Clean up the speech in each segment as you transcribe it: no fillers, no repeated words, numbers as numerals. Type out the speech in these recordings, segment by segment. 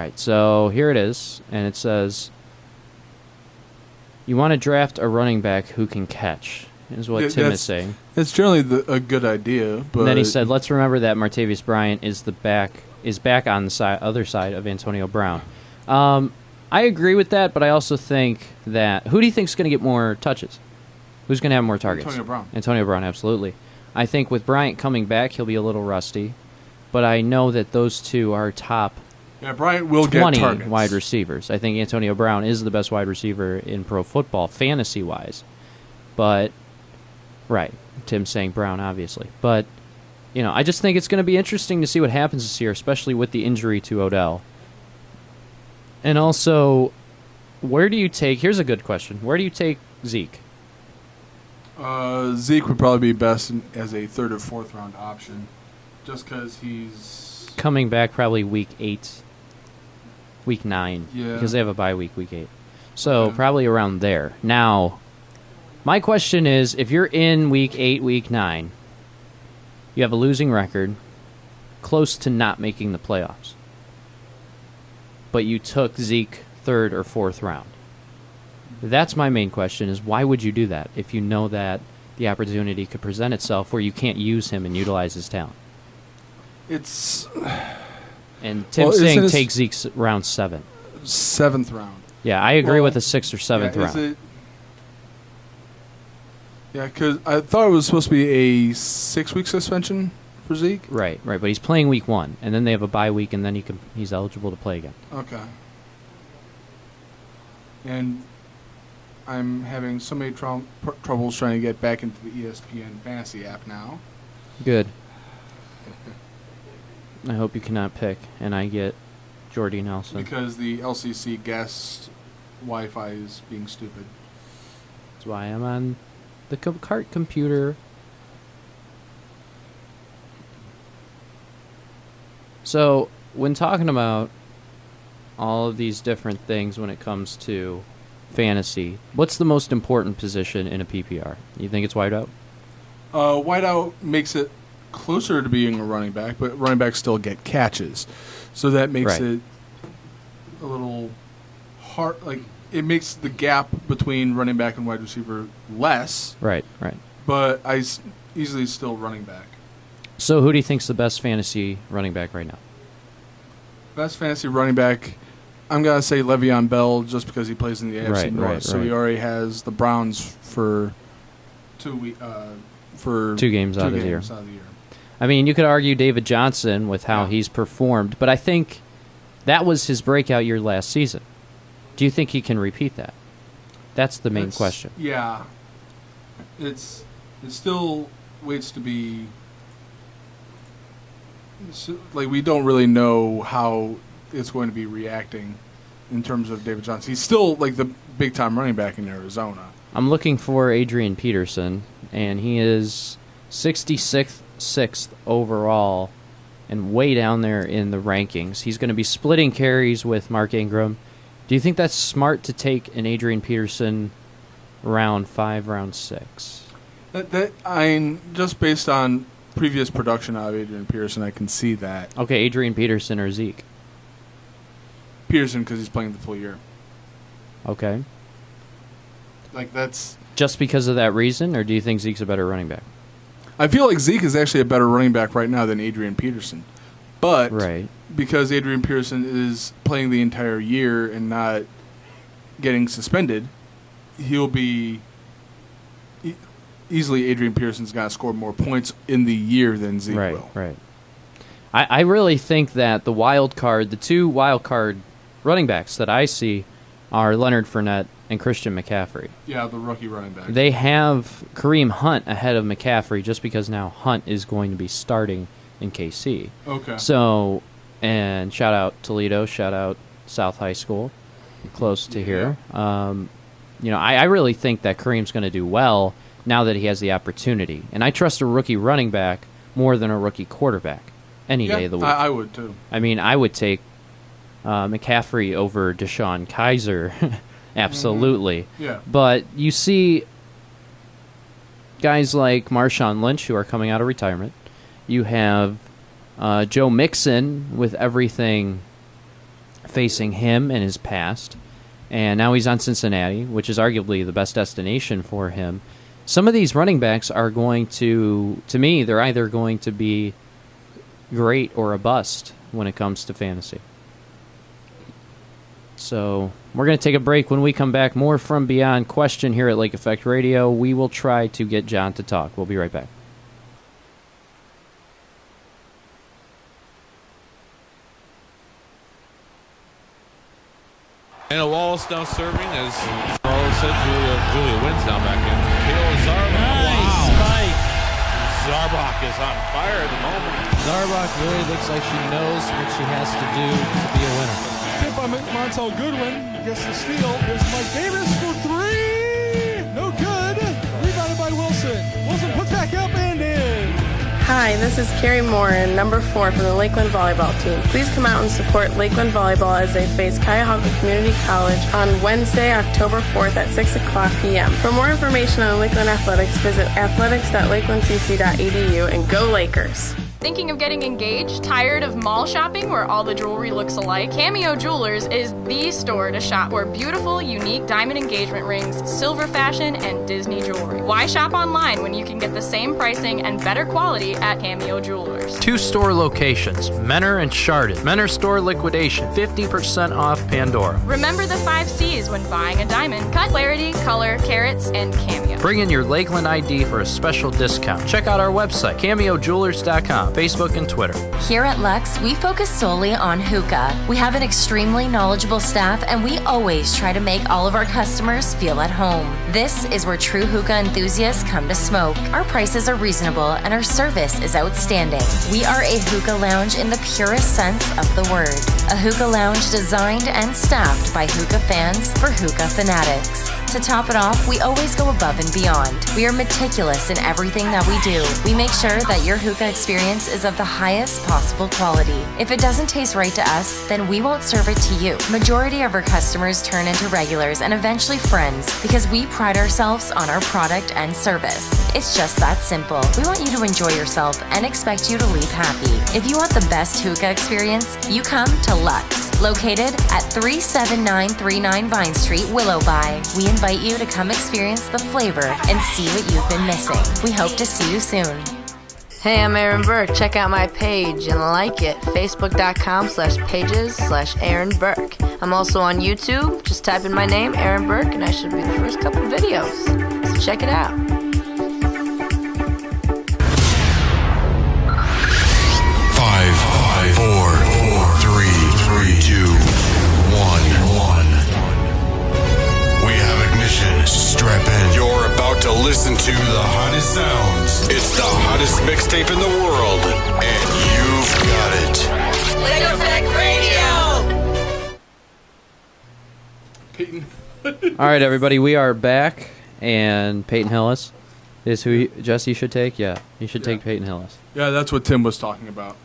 All right, so here it is, and it says you want to draft a running back who can catch, is what Tim is saying. It's generally a good idea, but and then he said, let's remember that Martavis Bryant is back on the other side of Antonio Brown. I agree with that, but I also think that who do you think is going to get more touches? Who's going to have more targets? Antonio Brown. Antonio Brown, absolutely. I think with Bryant coming back, he'll be a little rusty, but I know that those two are top. Yeah, Bryant will get 20 targets. Wide receivers. I think Antonio Brown is the best wide receiver in pro football, fantasy-wise. But, right, Tim's saying Brown, obviously. But, I just think it's going to be interesting to see what happens this year, especially with the injury to Odell. And also, where do you take... Here's a good question. Where do you take Zeke? Zeke would probably be best as a third or fourth round option, just because he's... Coming back probably week 8. Week 9. Yeah. Because they have a bye week 8. So probably around there. Now, my question is, if you're in week 8, week 9, you have a losing record, close to not making the playoffs, but you took Zeke third or fourth round. That's my main question, is why would you do that if you know that the opportunity could present itself where you can't use him and utilize his talent? It's... And Tim's saying take Zeke's round 7. 7th round. Yeah, I agree with the 6th or 7th round. Yeah, because I thought it was supposed to be a 6-week suspension for Zeke. Right, but he's playing week 1, and then they have a bye week, and then he's eligible to play again. Okay. And I'm having so many troubles trying to get back into the ESPN Fantasy app now. Good. I hope you cannot pick, and I get Jordy Nelson. Because the LCC guest Wi-Fi is being stupid. That's why I'm on the cart computer. So, when talking about all of these different things when it comes to fantasy, what's the most important position in a PPR? You think it's wideout? Wideout makes it closer to being a running back, but running backs still get catches. So that makes it a little hard. Like, it makes the gap between running back and wide receiver less. Right. But I easily still running back. So who do you think's the best fantasy running back right now? Best fantasy running back, I'm going to say Le'Veon Bell just because he plays in the AFC North. So he already has the Browns for 2 games out of the year. I mean, you could argue David Johnson with how he's performed, but I think that was his breakout year last season. Do you think he can repeat that? That's the main question. Yeah. It still waits to be... Like, we don't really know how it's going to be reacting in terms of David Johnson. He's still, like, the big-time running back in Arizona. I'm looking for Adrian Peterson, and he is 66th overall and way down there in the rankings. He's going to be splitting carries with Mark Ingram. Do you think that's smart to take an Adrian Peterson round 5, round 6? Just based on previous production out of Adrian Peterson, I can see that. Okay, Adrian Peterson or Zeke? Peterson, because he's playing the full year. Okay. Like, that's... Just because of that reason, or do you think Zeke's a better running back? I feel like Zeke is actually a better running back right now than Adrian Peterson. But because Adrian Peterson is playing the entire year and not getting suspended, he'll be... Easily, Adrian Peterson's got to score more points in the year than Zeke will. Right. I really think that the two wild card running backs that I see are Leonard Fournette and Christian McCaffrey. Yeah, the rookie running back. They have Kareem Hunt ahead of McCaffrey just because now Hunt is going to be starting in KC. Okay. So, and shout out Toledo, shout out South High School, close to here. I really think that Kareem's going to do well now that he has the opportunity. And I trust a rookie running back more than a rookie quarterback any day of the week. I would too. I mean, I would take McCaffrey over Deshaun Kaiser. Absolutely. Mm-hmm. Yeah. But you see guys like Marshawn Lynch who are coming out of retirement. You have Joe Mixon with everything facing him in his past, and now he's on Cincinnati, which is arguably the best destination for him. Some of these running backs are going to me, they're either going to be great or a bust when it comes to fantasy. So we're going to take a break. When we come back, more from Beyond Question here at Lake Effect Radio. We will try to get John to talk. We'll be right back. And Wallace now serving as Wallace said, Julia wins now back in. Kayla Zarbach. Nice spike. Zarbach is on fire at the moment. Zarbach really looks like she knows what she has to do to be a winner. Tip by Montel Goodwin gets the steal. There's Mike Davis for three. No good. Rebounded by Wilson. Wilson puts back up and in. Hi, this is Carrie Morin, number 4 from the Lakeland Volleyball team. Please come out and support Lakeland Volleyball as they face Cuyahoga Community College on Wednesday, October 4th at 6 o'clock p.m. For more information on Lakeland Athletics, visit athletics.lakelandcc.edu and go Lakers. Thinking of getting engaged? Tired of mall shopping where all the jewelry looks alike? Cameo Jewelers is the store to shop for beautiful, unique diamond engagement rings, silver fashion, and Disney jewelry. Why shop online when you can get the same pricing and better quality at Cameo Jewelers? 2 store locations, Menor and Chardon. Menor store liquidation, 50% off Pandora. Remember the 5 C's when buying a diamond. Cut, clarity, color, carats, and Cameo. Bring in your Lakeland ID for a special discount. Check out our website, CameoJewelers.com. Facebook and Twitter. Here at Lux, we focus solely on hookah. We have an extremely knowledgeable staff, and we always try to make all of our customers feel at home. This is where true hookah enthusiasts come to smoke. Our prices are reasonable, and our service is outstanding. We are a hookah lounge in the purest sense of the word. A hookah lounge designed and staffed by hookah fans for hookah fanatics. To top it off, we always go above and beyond. We are meticulous in everything that we do. We make sure that your hookah experience is of the highest possible quality. If it doesn't taste right to us, then we won't serve it to you. Majority of our customers turn into regulars and eventually friends because we pride ourselves on our product and service. It's just that simple. We want you to enjoy yourself and expect you to leave happy. If you want the best hookah experience, you come to Lux, located at 37939 Vine Street, Willowby. We invite you to come experience the flavor and see what you've been missing. We hope to see you soon. Hey, I'm Aaron Burke. Check out my page and like it. Facebook.com/pages/Aaron Burke. I'm also on YouTube. Just type in my name, Aaron Burke, and I should be the first couple videos. So check it out. 5, 4, 3, 2, 1. We have ignition. Strap in. You're about to listen to the hottest sounds. It's the hottest mixtape in the world, and you've got it. Lake Effect Radio. Peyton. All right, everybody, we are back, and Peyton Hillis is who Jesse should take. Yeah, he should take Peyton Hillis. Yeah, that's what Tim was talking about.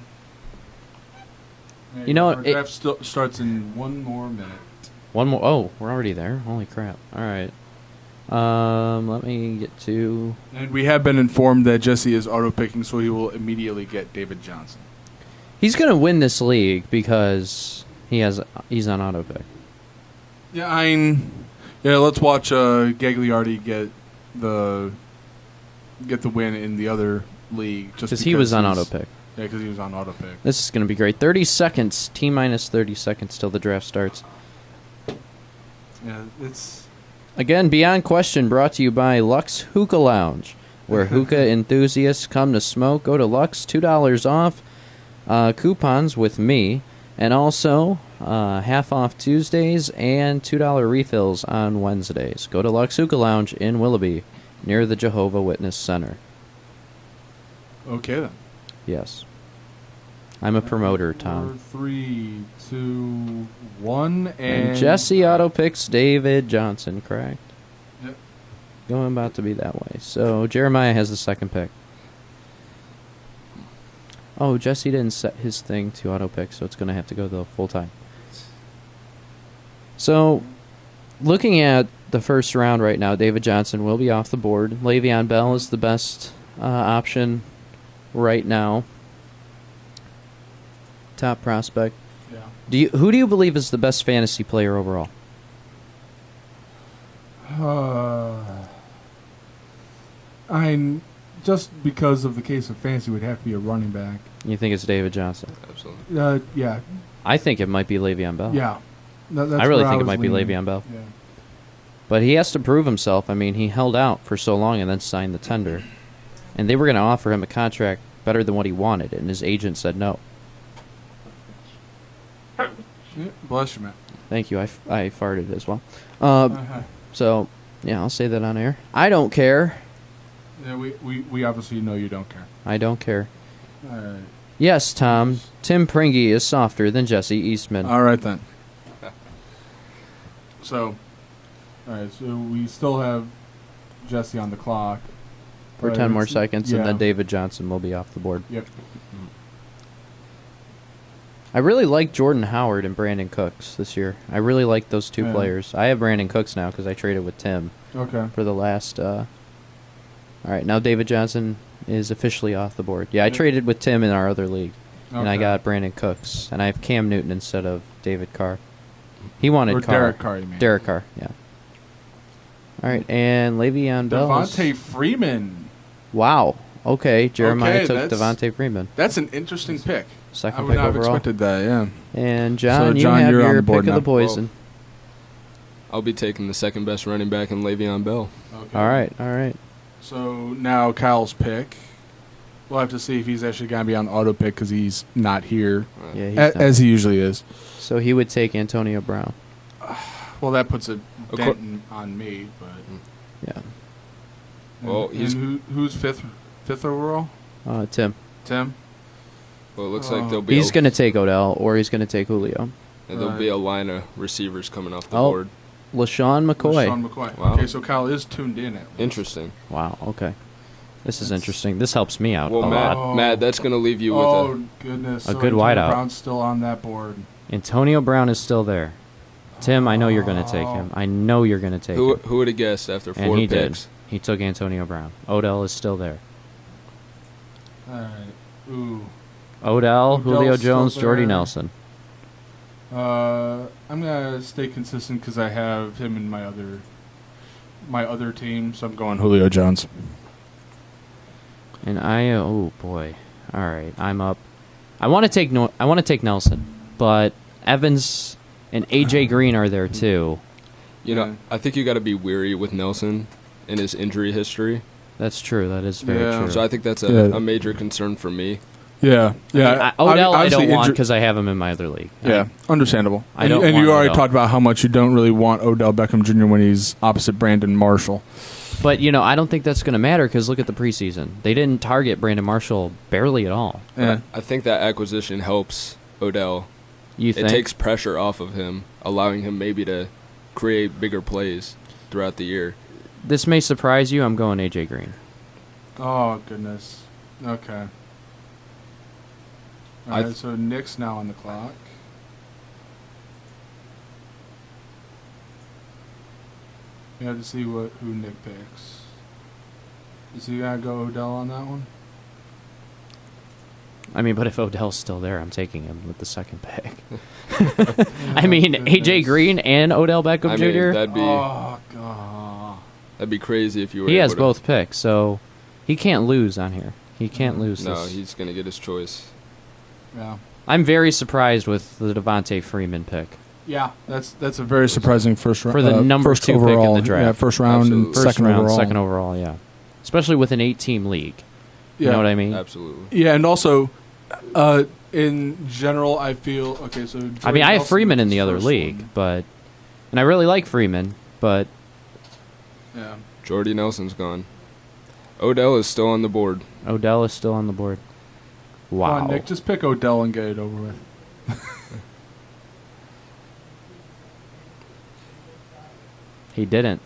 You know, our draft starts in 1 more minute. One more. Oh, we're already there. Holy crap! All right. Let me get to. And we have been informed that Jesse is auto picking, so he will immediately get David Johnson. He's gonna win this league because he's on auto pick. Yeah, let's watch Gagliardi get the win in the other league just because he was on auto pick. Yeah, because he was on auto pick. This is going to be great. 30 seconds, T-minus 30 seconds till the draft starts. Yeah, it's... Again, Beyond Question brought to you by Lux Hookah Lounge, where hookah enthusiasts come to smoke. Go to Lux, $2 off, coupons with me, and also half off Tuesdays and $2 refills on Wednesdays. Go to Lux Hookah Lounge in Willoughby, near the Jehovah Witness Center. Okay, then. Yes. I'm a promoter, Tom. 4, 3, 2, 1, and Jesse auto picks David Johnson, correct? Yep. Going about to be that way. So Jeremiah has the second pick. Oh, Jesse didn't set his thing to auto pick, so it's going to have to go the full time. So, looking at the first round right now, David Johnson will be off the board. Le'Veon Bell is the best option right now. Top prospect. Yeah. Who do you believe is the best fantasy player overall? Just because of the case of fantasy, would have to be a running back. You think it's David Johnson? Absolutely. Yeah. I think it might be Le'Veon Bell. Yeah. I really think it might leaning. be Le'Veon Bell. Yeah. But he has to prove himself. I mean, he held out for so long and then signed the tender. And they were going to offer him a contract better than what he wanted, and his agent said no. Bless you, man. Thank you. I farted as well. So, yeah, I'll say that on air. I don't care. Yeah, we obviously know you don't care. I don't care. All right. Yes, Tom. Tim Pringy is softer than Jesse Eastman. All right, then. So, all right, so we still have Jesse on the clock. For 10 more seconds, and yeah. then David Johnson will be off the board. Yep. I really like Jordan Howard and Brandon Cooks this year. I really like those two players. I have Brandon Cooks now because I traded with Tim. Okay. For the last... all right, now David Johnson is officially off the board. Yeah, I traded with Tim in our other league, and I got Brandon Cooks, and I have Cam Newton instead of David Carr. He wanted or Carr. Derek Carr, you mean? Derek Carr, yeah. All right, and Le'Veon Bell. Devontae Freeman. Wow. Okay, Jeremiah took that's- Devontae Freeman. That's an interesting pick. Second I would pick not have overall. expected that, yeah. And John, So, John, you have you're on your the board pick of the now. poison. I'll be taking the second best running back in Le'Veon Bell. Okay. All right. So now Kyle's pick. We'll have to see if he's actually going to be on auto pick because he's not here, Yeah, he's not. as he usually is. So he would take Antonio Brown. Well, that puts a dent on me, but Yeah. Well, who's fifth overall? Tim. Tim. Well, it looks like there'll be He's going to take Odell, or he's going to take Julio. there'll be a line of receivers coming off the Oh, board. LaShawn McCoy. Sean McCoy. Wow. Okay, so Kyle is tuned in at least. Interesting. Wow, okay. This is interesting. This helps me out Well, a lot. Matt, that's going to leave you with Oh, goodness. a So good Antonio wideout. Brown's still on that board. Antonio Brown is still there. Tim, I know you're going to take him. I know you're going to take him. Who would have guessed after 4 And he picks? did. He took Antonio Brown. Odell is still there. All right. Ooh. Odell, Julio Odell's still Jones, Jordy there. Nelson. I'm gonna stay consistent because I have him in my other team, so I'm going Julio Jones. And oh boy. All right, I'm up. I want to take Nelson, but Evans and AJ Green are there too. You know, I think you got to be weary with Nelson and his injury history. That's true. That is very true. So I think that's a major concern for me. Yeah, yeah. Odell, I don't Obviously want because I have him in my other league. Yeah, understandable. I don't and want you already Odell. talked about how much you don't really want Odell Beckham Jr. when he's opposite Brandon Marshall. But, I don't think that's going to matter because look at the preseason. They didn't target Brandon Marshall barely at all. Yeah. I think that acquisition helps Odell. You think? It takes pressure off of him, allowing him maybe to create bigger plays throughout the year. This may surprise you. I'm going AJ Green. Oh, goodness. Okay. All right, so Nick's now on the clock. We have to see who Nick picks. Is he going to go Odell on that one? I mean, but if Odell's still there, I'm taking him with the second pick. I mean, AJ Green and Odell Beckham Jr. That'd be Oh, God. that'd be crazy if you were. He has able to- both picks, so he can't lose on here. He can't lose No, this. he's gonna get his choice. Yeah. I'm very surprised with the Devontae Freeman pick. Yeah, that's a very surprising first round. For the number first 2 overall. pick in the draft. Yeah, first round and Absolutely. First second round, overall. second overall, yeah. Especially with an 8-team league. You Yeah. know what I mean? Absolutely. Yeah, and also, in general, I feel okay. So I mean, I have Freeman in the other league, and I really like Freeman, but Yeah. Jordy Nelson's gone. Odell is still on the board. Odell is still on the board. Wow. Come on, Nick, just pick Odell and get it over with. He didn't.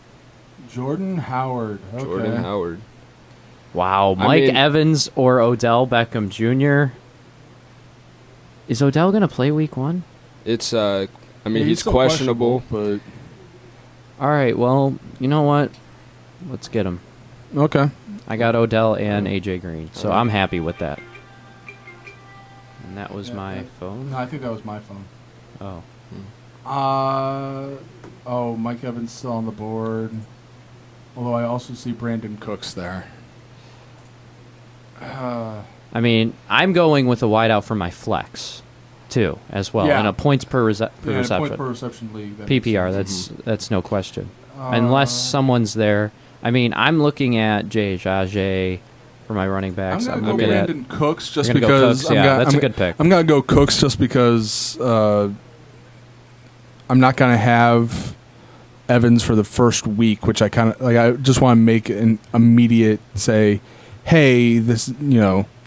Jordan Howard. Okay. Jordan Howard. Wow. I Mike mean- Evans or Odell Beckham Jr. Is Odell going to play week 1? It's I mean Yeah, he's still questionable, but All right, well, you know what? Let's get him. okay. I got Odell and AJ Green, so I'm happy with that. And that was my phone. No, I think that was my phone. Oh. Mike Evans still on the board. Although I also see Brandon Cooks there. I mean, I'm going with a wideout for my flex, too, as well. Yeah. And a points per reception. Point per reception league. That PPR, that's no question. Unless someone's there. I mean, I'm looking at Jay Ajayi for my running backs. I'm going to go Brandon Cooks just because. Go Cooks, that's a good pick. I'm going to go Cooks just because I'm not going to have Evans for the first week, which I kind of like. I just want to make an immediate say, hey, this,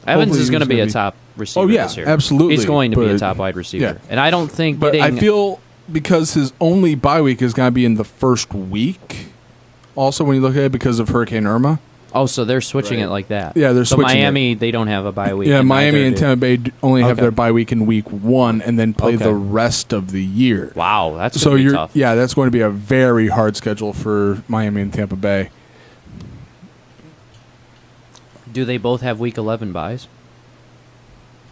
Evans is going to be a top receiver this year. Absolutely. He's going to be a top wide receiver. Yeah. And I don't think But I feel because his only bye week is going to be in the first week, also when you look at it because of Hurricane Irma. Oh, so they're switching it like that. Yeah, they're switching Miami, they don't have a bye week. Yeah, Miami and Tampa Bay only have their bye week in week 1 and then play the rest of the year. Wow, that's going to be tough. Yeah, that's going to be a very hard schedule for Miami and Tampa Bay. Do they both have week 11 buys?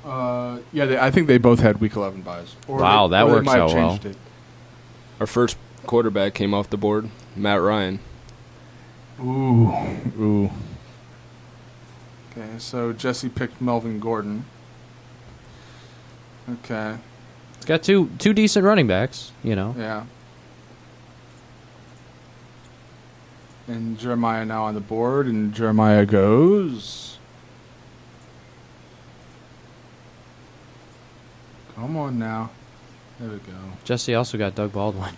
I think they both had week 11 buys. Wow, that works out well. Our first quarterback came off the board, Matt Ryan. Ooh. Okay, so Jesse picked Melvin Gordon. Okay. It's got two decent running backs, Yeah. And Jeremiah now on the board, and Jeremiah goes. Come on now. There we go. Jesse also got Doug Baldwin.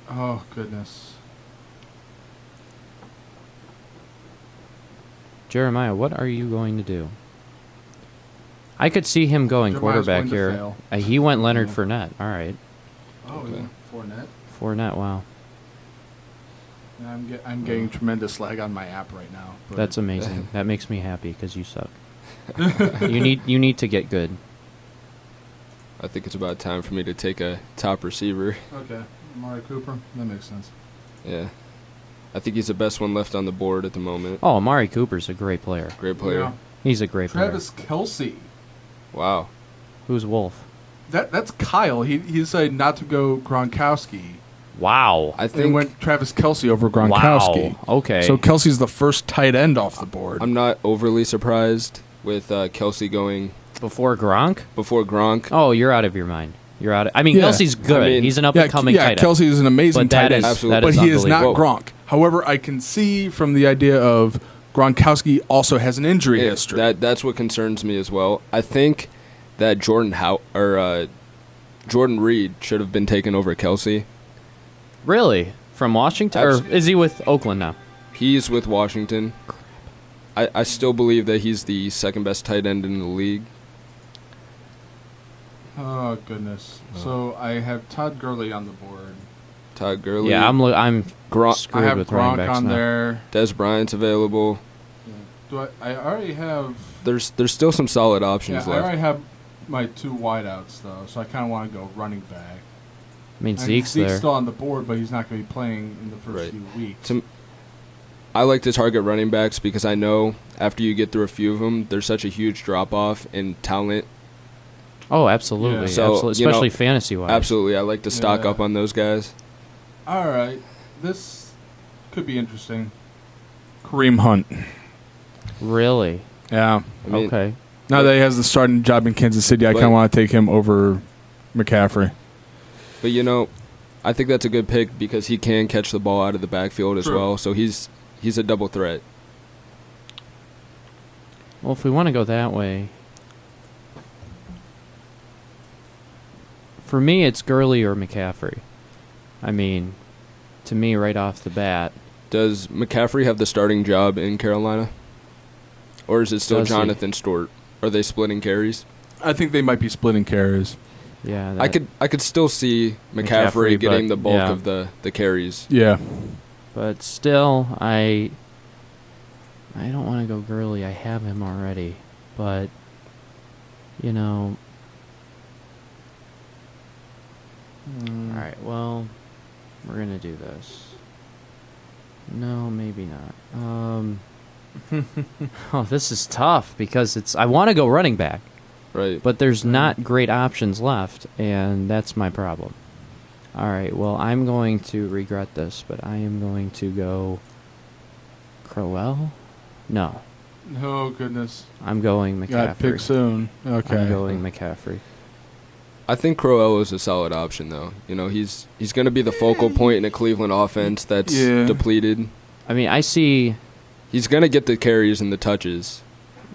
Oh, goodness. Jeremiah, what are you going to do? I could see him going Jeremiah's quarterback going to here. fail. He went Leonard Fournette. All right. Oh, okay. Fournette. Fournette, wow. And I'm getting tremendous lag on my app right now. But That's amazing. That makes me happy because you suck. You need to get good. I think it's about time for me to take a top receiver. Okay. Amari Cooper. That makes sense. Yeah. I think he's the best one left on the board at the moment. Oh, Amari Cooper's a great player. Great player. Yeah. He's a great Travis player. Kelce. Wow. Who's Wolf? That's Kyle. He decided not to go Gronkowski. Wow. I And think went Travis Kelce over Gronkowski. Wow. Okay. So Kelsey's the first tight end off the board. I'm not overly surprised with Kelce going before Gronk? Before Gronk. Oh, you're out of your mind. You're out. I mean, Yeah. Kelsey's good. I mean, He's an up-and-coming tight end. Kelsey is an amazing But that tight end. is- Absolutely. that But he is not unbelievable. Gronk. However, I can see from the idea of Gronkowski also has an injury history. That's what concerns me as well. I think that Jordan Reed should have been taken over Kelce. Really? From Washington? Or is he with Oakland now? He's with Washington. I still believe that he's the second best tight end in the league. Oh, goodness. So I have Todd Gurley on the board. Todd Gurley. Yeah, I'm Gronk. screwed I have with running Gronk backs on now. there. Des Bryant's available. I already have... There's still some solid options I left. already have my two wideouts, though, so I kind of want to go running back. I mean, And Zeke's there. still on the board, but he's not going to be playing in the first few weeks. I like to target running backs because I know after you get through a few of them, there's such a huge drop-off in talent. Oh, absolutely. Yeah. So, absolutely. Especially fantasy-wise. Absolutely. I like to stock Yeah. up on those guys. All right. This could be interesting. Kareem Hunt. Really? Yeah. I mean, Okay. Now that he has the starting job in Kansas City, I kind of want to take him over McCaffrey. But, I think that's a good pick because he can catch the ball out of the backfield as True. well. So he's a double threat. Well, if we want to go that way, for me, it's Gurley or McCaffrey. I mean, to me, right off the bat. Does McCaffrey have the starting job in Carolina? Or is it still Does he? Jonathan Stewart? Are they splitting carries? I think they might be splitting carries. Yeah, I could still see McCaffrey getting but, the bulk yeah. of the carries. Yeah. But still, I don't want to go Gurley. I have him already. But, All right, well, we're going to do this. No, maybe not. Oh, this is tough because I want to go running back. Right. But there's not great options left, and that's my problem. All right, well, I'm going to regret this, but I am going to go Crowell? No. Oh, goodness. I'm going McCaffrey. Got pick soon. Okay. I'm going McCaffrey. I think Crowell is a solid option, though. You know, he's going to be the focal point in a Cleveland offense that's depleted. I mean, I see... He's going to get the carries and the touches.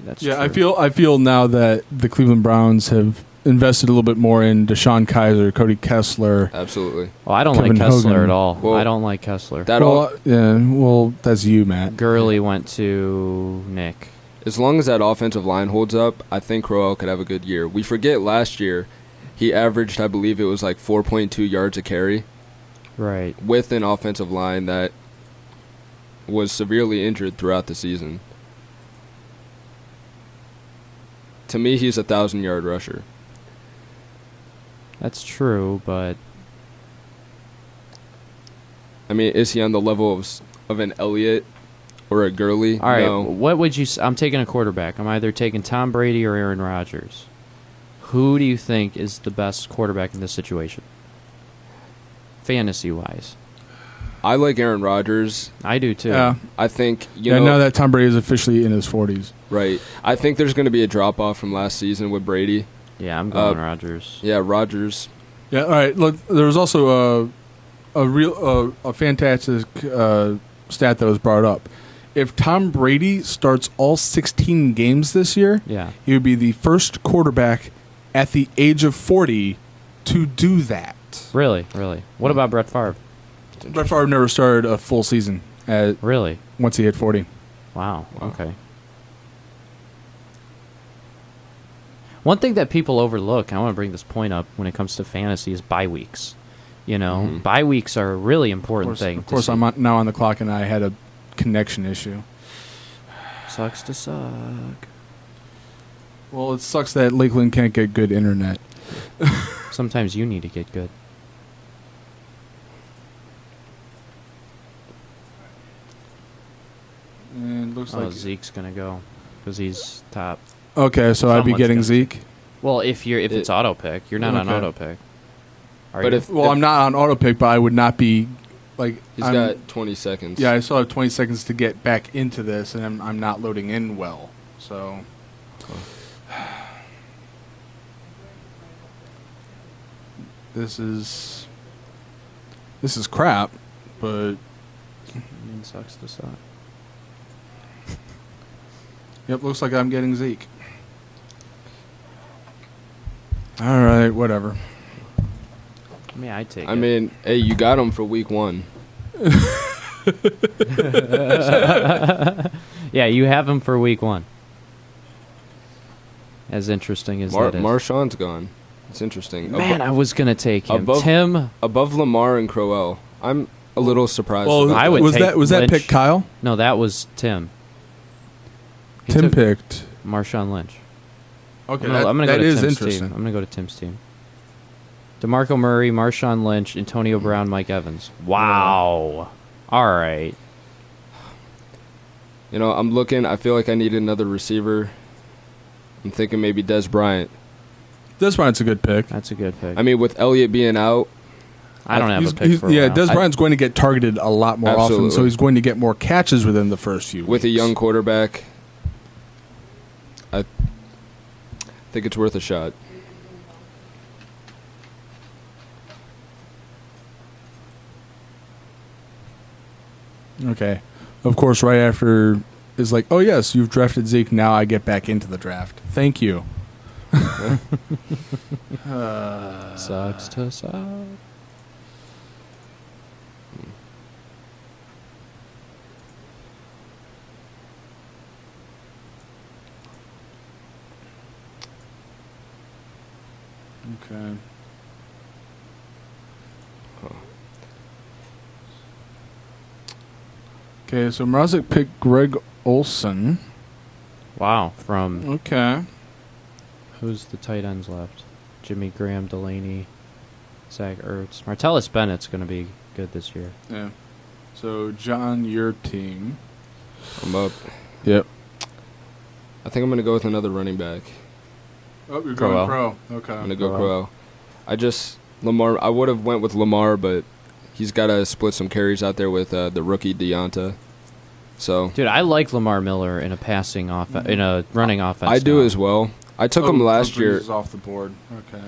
That's true. true. I feel now that the Cleveland Browns have invested a little bit more in Deshaun Kaiser, Cody Kessler. Absolutely. Well, I don't Kevin like Kessler Hogan. at all. Well, I don't like Kessler. That's you, Matt. Gurley went to Nick. As long as that offensive line holds up, I think Crowell could have a good year. We forget last year he averaged, I believe it was like 4.2 yards a carry. Right. With an offensive line that was severely injured throughout the season. To me, he's a 1,000-yard rusher. That's true, but... I mean, is he on the level of an Elliott or a Gurley? All right, No. what would you... I'm taking a quarterback. I'm either taking Tom Brady or Aaron Rodgers. Who do you think is the best quarterback in this situation? Fantasy-wise. I like Aaron Rodgers. I do, too. Yeah. I think, now that Tom Brady is officially in his 40s. Right. I think there's going to be a drop-off from last season with Brady. Yeah, I'm going Rodgers. Yeah, Rodgers. Yeah, all right. Look, there was also a fantastic stat that was brought up. If Tom Brady starts all 16 games this year, he would be the first quarterback at the age of 40 to do that. Really? What about Brett Favre? Brett Favre never started a full season. Really? Once he hit 40. Wow. Okay. One thing that people overlook, and I want to bring this point up when it comes to fantasy, is bye weeks. You know, bye weeks are a really important thing. Of course, I'm now on the clock, and I had a connection issue. Sucks to suck. Well, it sucks that Lakeland can't get good internet. Sometimes you need to get good. And looks like Zeke's gonna go because he's top. Okay, so I'd be getting Zeke. Well, if it's auto pick, you're not on auto pick. I'm not on auto pick, but I would not be like. He's got 20 seconds. Yeah, I still have 20 seconds to get back into this, and I'm not loading in well. So. This is crap, but. It sucks to suck. Yep, looks like I'm getting Zeke. All right, whatever. I mean, I'd take it. I mean, hey, you got him for week 1. Yeah, you have him for week 1. As interesting as that is. Marshawn's gone. It's interesting. Man, I was going to take him. Above Lamar and Crowell. I'm a little surprised. Well, I would take was that pick Kyle? No, that was Tim. Tim picked Marshawn Lynch. Okay, I'm gonna go to is Tim's interesting. team. I'm going to go to Tim's team. DeMarco Murray, Marshawn Lynch, Antonio Brown, Mike Evans. Wow. All right. You know, I'm looking. I feel like I need another receiver. I'm thinking maybe Des Bryant. Des Bryant's a good pick. That's a good pick. I mean, with Elliott being out, I don't have a pick for a while. Des Bryant's going to get targeted a lot more often, so he's going to get more catches within the first few with weeks. a young quarterback. I think it's worth a shot. Okay. Of course, right after is like, oh, yes, you've drafted Zeke. Now I get back into the draft. Thank you. Sucks to suck. Okay. Okay, so Mrazek picked Greg Olson. Wow, from... Okay. Who's the tight ends left? Jimmy Graham, Delaney, Zach Ertz. Martellus Bennett's going to be good this year. Yeah. So, John, your team. I'm up. Yep. I think I'm going to go with another running back. Oh, you're Crowell. going Crow. Okay. I'm gonna go Crowell. Lamar. I would have went with Lamar, but he's got to split some carries out there with the rookie Deonta. So, dude, I like Lamar Miller in a in a running offense. I do as well. I took him last year. Is off the board. Okay.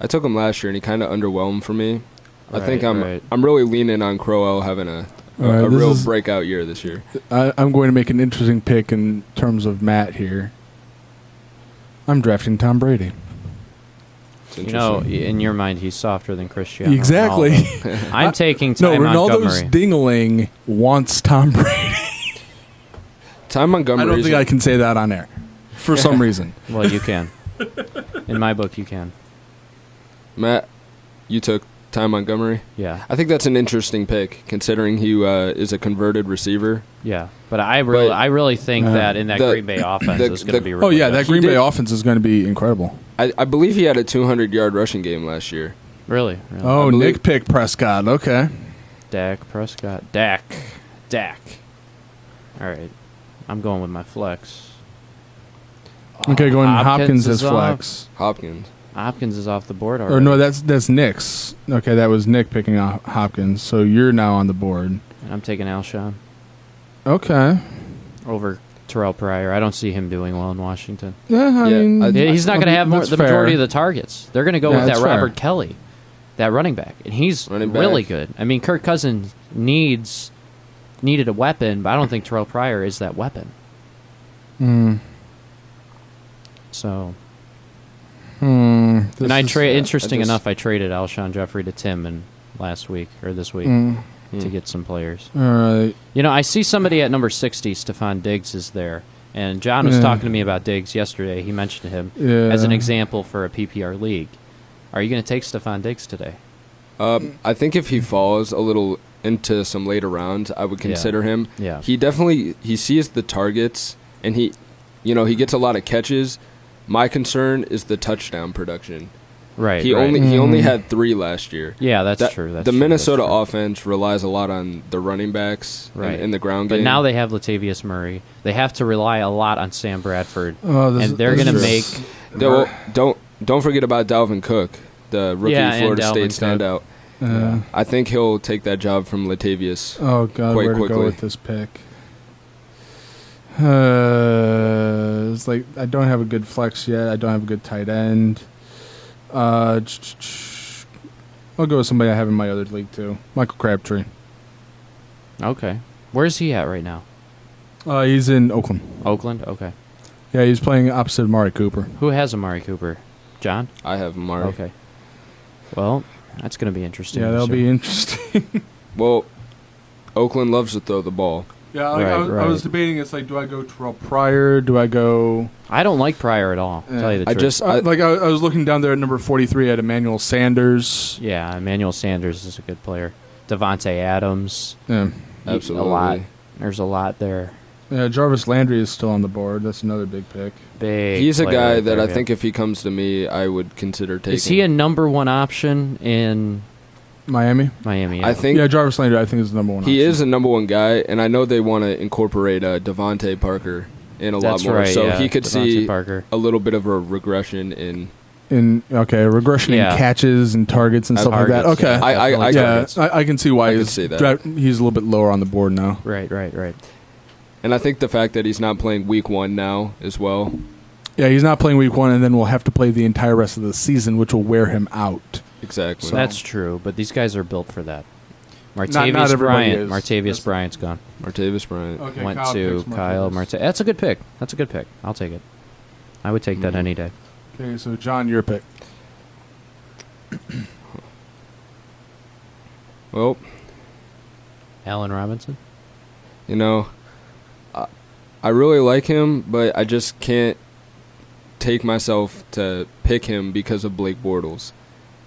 I took him last year, and he kind of underwhelmed for me. I think right. I'm really leaning on Crowell having a real breakout year this year. I'm going to make an interesting pick in terms of Matt here. I'm drafting Tom Brady. You know, in your mind, he's softer than Cristiano. Exactly. Ronaldo. I'm taking Ty Montgomery. Ronaldo's dingling wants Tom Brady. Ty Montgomery. I don't think I can say that on air for some reason. Well, you can. In my book, you can. Matt, you took Ty Montgomery? Yeah. I think that's an interesting pick, considering he is a converted receiver. Yeah, but I really think that in that Green Bay offense is going to be really good. That Green Bay offense is going to be incredible. I believe he had a 200-yard rushing game last year. Really? Oh, Nick picked Prescott. Okay. Dak Prescott. Dak. All right. I'm going with my flex. Okay, going Hopkins as flex. Hopkins is off the board already. Or no, that's Nick's. Okay, that was Nick picking Hopkins. So you're now on the board. And I'm taking Alshon. Okay. Over Terrell Pryor. I don't see him doing well in Washington. Yeah, I mean, he's not going to have the majority of the targets. They're going to go with that Robert fair. Kelly, that running back, and he's really good. I mean, Kirk Cousins needed a weapon, but I don't think Terrell Pryor is that weapon. So. And interesting enough, I traded Alshon Jeffrey to Tim this week to get some players. All right. You know, I see somebody at number 60, Stephon Diggs is there. And John was talking to me about Diggs yesterday. He mentioned him as an example for a PPR league. Are you going to take Stephon Diggs today? I think if he falls a little into some later rounds, I would consider him. Yeah. He sees the targets, and he gets a lot of catches. My concern is the touchdown production. Right. He only had 3 last year. Yeah, that's true. The Minnesota offense relies a lot on the running backs in the ground game. But now they have Latavius Murray. They have to rely a lot on Sam Bradford. And they're going to make... Don't forget about Dalvin Cook, the rookie Florida State standout. I think he'll take that job from Latavius. Oh God, quite where quickly. to go with this pick? It's like I don't have a good flex yet. I don't have a good tight end. I'll go with somebody I have in my other league too, Michael Crabtree. Okay, where's he at right now? He's in Oakland. Oakland, okay. Yeah, he's playing opposite Amari Cooper. Who has Amari Cooper? John? I have Amari. Okay. Well, that's going to be interesting. Yeah, that'll be interesting. Well, Oakland loves to throw the ball. Yeah, I was debating. It's like, do I go Terrell Pryor? Do I go? I don't like Pryor at all. Tell you the truth. I was looking down there at number 43 at Emmanuel Sanders. Yeah, Emmanuel Sanders is a good player. Devontae Adams. Yeah, absolutely. A lot. There's a lot there. Yeah, Jarvis Landry is still on the board. That's another big pick. He's a guy that I think if he comes to me, I would consider taking. Is he a number 1 option in Miami? Miami, I think. Yeah, Jarvis Landry, I think, is the number 1 option. He is a number 1 guy, and I know they want to incorporate Devontae Parker in a lot more. Right, so he could see Parker. A little bit of a regression in regression in catches and targets and stuff like that. Okay, I can see why he's a little bit lower on the board now. Right. And I think the fact that he's not playing week 1 now as well. Yeah, he's not playing week 1, and then we'll have to play the entire rest of the season, which will wear him out. Exactly. So. That's true, but these guys are built for that. Not Martavius Bryant. Martavius Bryant's gone. Martavius Bryant. Okay, went to Kyle Martavius. That's a good pick. I'll take it. I would take that any day. Okay, so John, your pick. Well, Allen Robinson. You know, I really like him, but I just can't take myself to pick him because of Blake Bortles.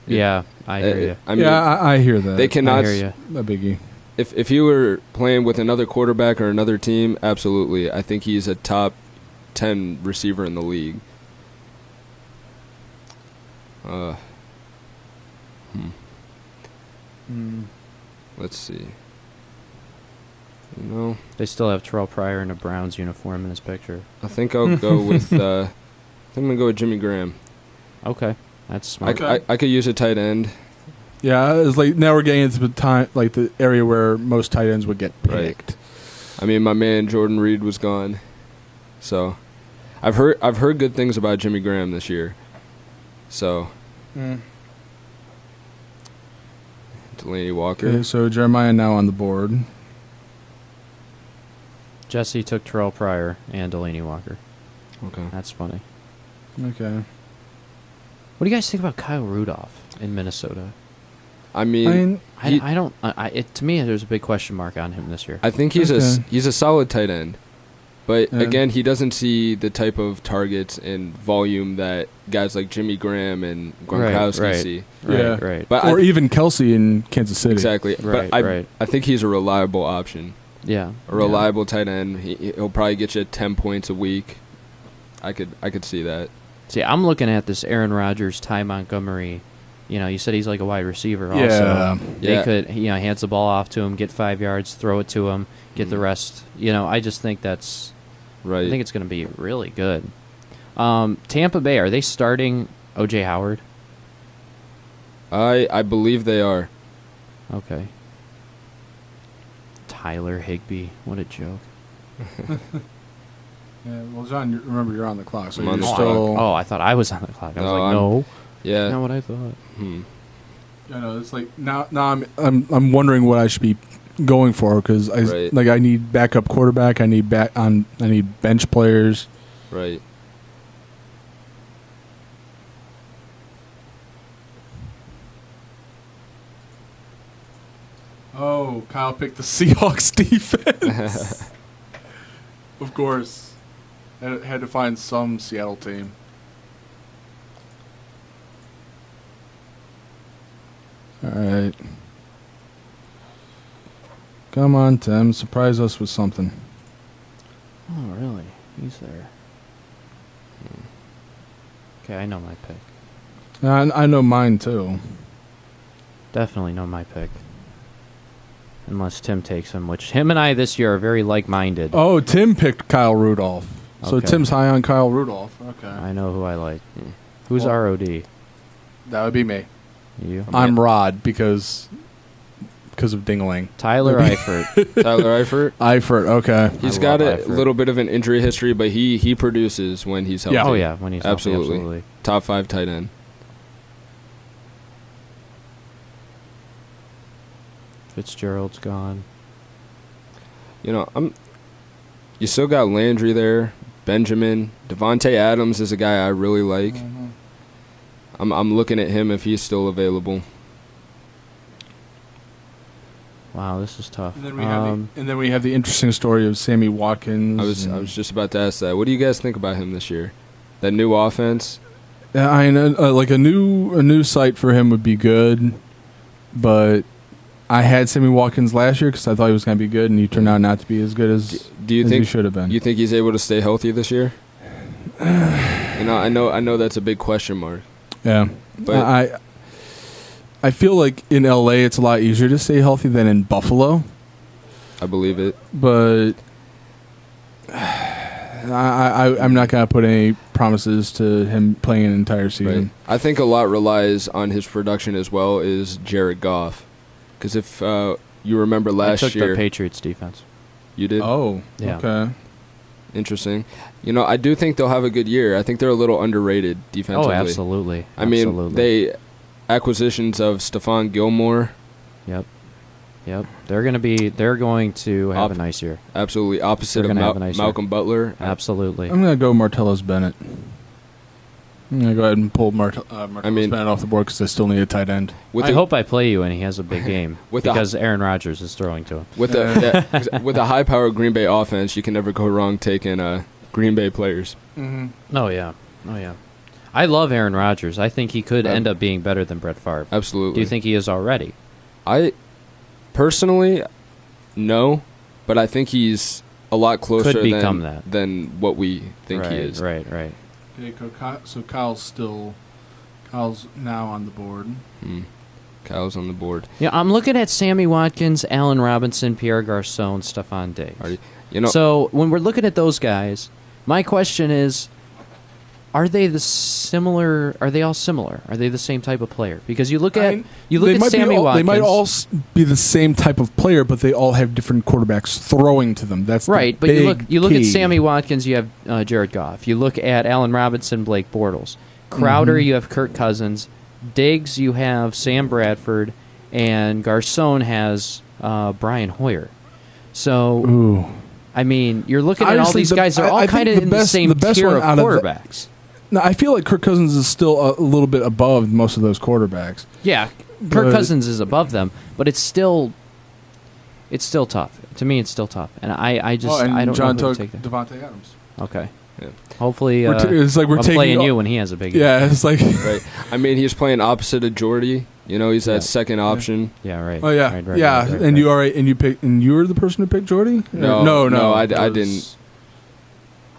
Yeah, I hear you. I mean, I hear that. They cannot. I hear you. A biggie. If you were playing with another quarterback or another team, absolutely. I think he's a top 10 receiver in the league. Let's see. You know, they still have Terrell Pryor in a Browns uniform in his picture. I think I'll go with. I'm gonna go with Jimmy Graham. Okay, that's smart. I could use a tight end. Yeah, it's like now we're getting into the time, like the area where most tight ends would get picked. Right. I mean, my man Jordan Reed was gone, so I've heard good things about Jimmy Graham this year. So, Delaney Walker. Okay, so Jeremiah now on the board. Jesse took Terrell Pryor and Delaney Walker. Okay, that's funny. Okay. What do you guys think about Kyle Rudolph in Minnesota? I mean, I don't. To me, there's a big question mark on him this year. I think he's a solid tight end, but again, he doesn't see the type of targets and volume that guys like Jimmy Graham and Gronkowski see. Right. But even Kelsey in Kansas City. Exactly. But I think he's a reliable option. Yeah. A reliable tight end. He'll probably get you 10 points a week. I could see that. See, I'm looking at this Aaron Rodgers, Ty Montgomery. You know, you said he's like a wide receiver also. Yeah. They could, hands the ball off to him, get 5 yards, throw it to him, get the rest. I just think that's right. I think it's going to be really good. Tampa Bay, are they starting O.J. Howard? I believe they are. Okay. Tyler Higbee, what a joke. Yeah, well, John, remember you're on the clock, so I'm you're on the still. Oh, I thought I was on the clock. I was no. Yeah. Not what I thought. I know it's like now I'm wondering what I should be going for because I need backup quarterback. I need bench players. Right. Oh, Kyle picked the Seahawks defense. Of course. Had to find some Seattle team. All right. Come on, Tim. Surprise us with something. Oh, really? He's there. Okay, I know my pick. I know mine, too. Definitely know my pick. Unless Tim takes him, which him and I this year are very like-minded. Oh, Tim picked Kyle Rudolph. So Okay. Tim's high on Kyle Rudolph. Okay. I know who I like. Who's Well, ROD? That would be me. You? I'm Rod because of Dingling. Tyler Eifert. Tyler Eifert? Eifert, okay. He's got a little bit of an injury history, but he produces when he's healthy. Yeah. Oh, yeah, when he's healthy, absolutely. Top 5 tight end. Fitzgerald's gone. You still got Landry there, Benjamin, Devontae Adams is a guy I really like. I'm looking at him if he's still available. Wow, this is tough. And then we have the interesting story of Sammy Watkins. I was just about to ask that. What do you guys think about him this year? That new offense? Yeah, I know, like a new site for him would be good, but I had Sammy Watkins last year because I thought he was going to be good, and he turned out not to be as good as he should have been. You think he's able to stay healthy this year? I know that's a big question mark. Yeah, but I feel like in LA it's a lot easier to stay healthy than in Buffalo. I believe it, but I'm not going to put any promises to him playing an entire season. Right. I think a lot relies on his production as well as Jared Goff. Because if you remember last year... I took the Patriots defense. You did? Oh, yeah. Okay. Interesting. I do think they'll have a good year. I think they're a little underrated defensively. Oh, absolutely. I mean, acquisitions of Stephon Gilmore. Yep. They're going to have a nice year. Absolutely. Opposite of Malcolm Butler. Absolutely. I'm going to go Martellus Bennett. I'm going to go ahead and pull Martellus Bennett off the board because I still need a tight end. I hope I play you and he has a big game because Aaron Rodgers is throwing to him. With a high-powered Green Bay offense, you can never go wrong taking Green Bay players. Mm-hmm. Oh, yeah. I love Aaron Rodgers. I think he could end up being better than Brett Favre. Absolutely. Do you think he is already? I personally, no, but I think he's a lot closer than what we think he is. Right. Okay, so Kyle's now on the board. Kyle's on the board. Yeah, I'm looking at Sammy Watkins, Allen Robinson, Pierre Garçon, Stephon Diggs. So when we're looking at those guys, my question is, Are they the similar? Are they all similar? Are they the same type of player? Because you look at Sammy Watkins. They might all be the same type of player, but they all have different quarterbacks throwing to them. That's right. But big you look at key. Sammy Watkins. You have Jared Goff. You look at Allen Robinson, Blake Bortles, Crowder. You have Kirk Cousins. Diggs. You have Sam Bradford, and Garcon has Brian Hoyer. So, Ooh. I mean, you're looking at all Honestly, these guys. They're all kind of in the same tier one of out quarterbacks. No, I feel like Kirk Cousins is still a little bit above most of those quarterbacks. Yeah, Kirk Cousins is above them, but it's still tough. To me, it's still tough, and I just I don't John know who took to take that. Devontae Adams. Okay, yeah. Hopefully, it's like we're I'm taking playing you when he has a big game. Yeah, it's like right. I mean, he's playing opposite of Jordy. You know, he's that second option. Yeah, right. Oh yeah, right, yeah. right. And you are right, and you were the person who picked Jordy. No, I didn't.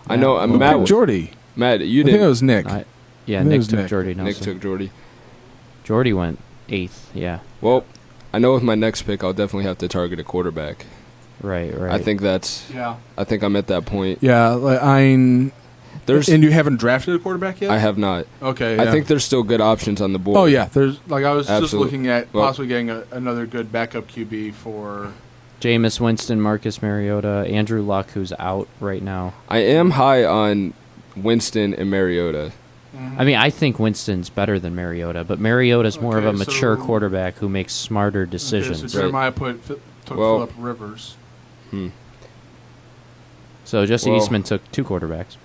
I know Who Matt picked Jordy. Matt, you I didn't. think it was Nick. Nick took Jordy. Nick took Jordy. Jordy went 8th. Yeah. Well, I know with my next pick, I'll definitely have to target a quarterback. Right. I think that's. Yeah. I think I'm at that point. Yeah, like and you haven't drafted a quarterback yet. I have not. Okay. I yeah. think there's still good options on the board. Oh yeah, there's like I was just Absolutely. looking at Well, possibly getting another good backup QB for. Jameis Winston, Marcus Mariota, Andrew Luck, who's out right now. I am high on Winston and Mariota. I mean, I think Winston's better than Mariota, but Mariota's more of a Okay, mature so- quarterback who makes smarter decisions. Okay, so Jeremiah took Well- Phillip Rivers. So Jesse Well- Eastman took 2 quarterbacks.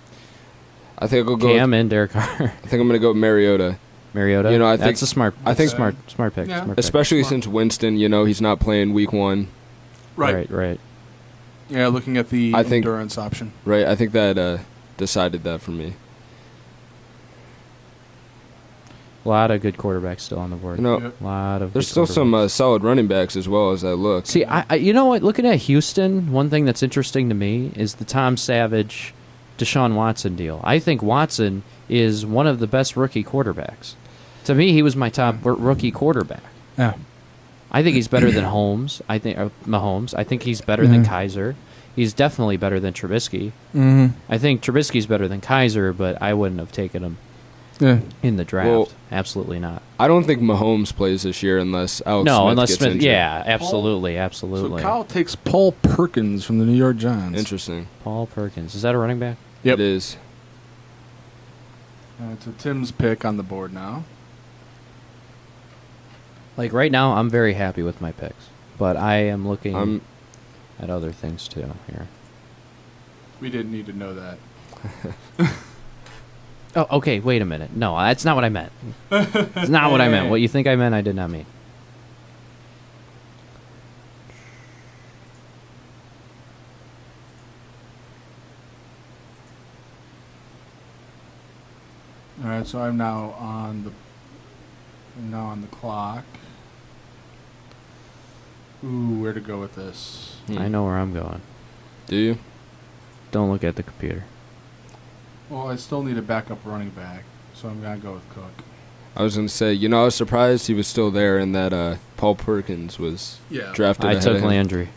I think I'll go. Cam and Derek Carr. I think I'm going to go with Mariota. Mariota. You know, I think that's a smart. I think smart pick. Yeah. Smart pick. especially since Winston, you know, he's not playing week 1. Right. Yeah, looking at the I think- endurance option. Right. I think that decided that for me. A lot of good quarterbacks still on the board. You know, Yep. A lot of. there's good still some quarterbacks. solid running backs as well as I look. See, I you know what? Looking at Houston, one thing that's interesting to me is the Tom Savage, Deshaun Watson deal. I think Watson is one of the best rookie quarterbacks. To me, he was my top rookie quarterback. Yeah. I think he's better than Mahomes. I think he's better than Kaiser. He's definitely better than Trubisky. Mm-hmm. I think Trubisky's better than Kaiser, but I wouldn't have taken him Yeah. in the draft. Well, Absolutely not. I don't think Mahomes plays this year unless Alex Smith Unless gets Smith. injured. Yeah, absolutely. So Kyle takes Paul Perkins from the New York Giants. Interesting. Paul Perkins. Is that a running back? Yep. It is. So Tim's pick on the board now. Like right now, I'm very happy with my picks, but I am looking at other things too here. We didn't need to know that. Oh, okay. Wait a minute. No, that's not what I meant. It's not what I meant. What you think I meant, I did not mean. All right, so I'm now on the clock. Ooh, where to go with this? I know where I'm going. Do you? Don't look at the computer. Well, I still need a backup running back, so I'm gonna go with Cook. I was going to say, you know, I was surprised he was still there and that Paul Perkins was drafted I ahead took of him. Landry.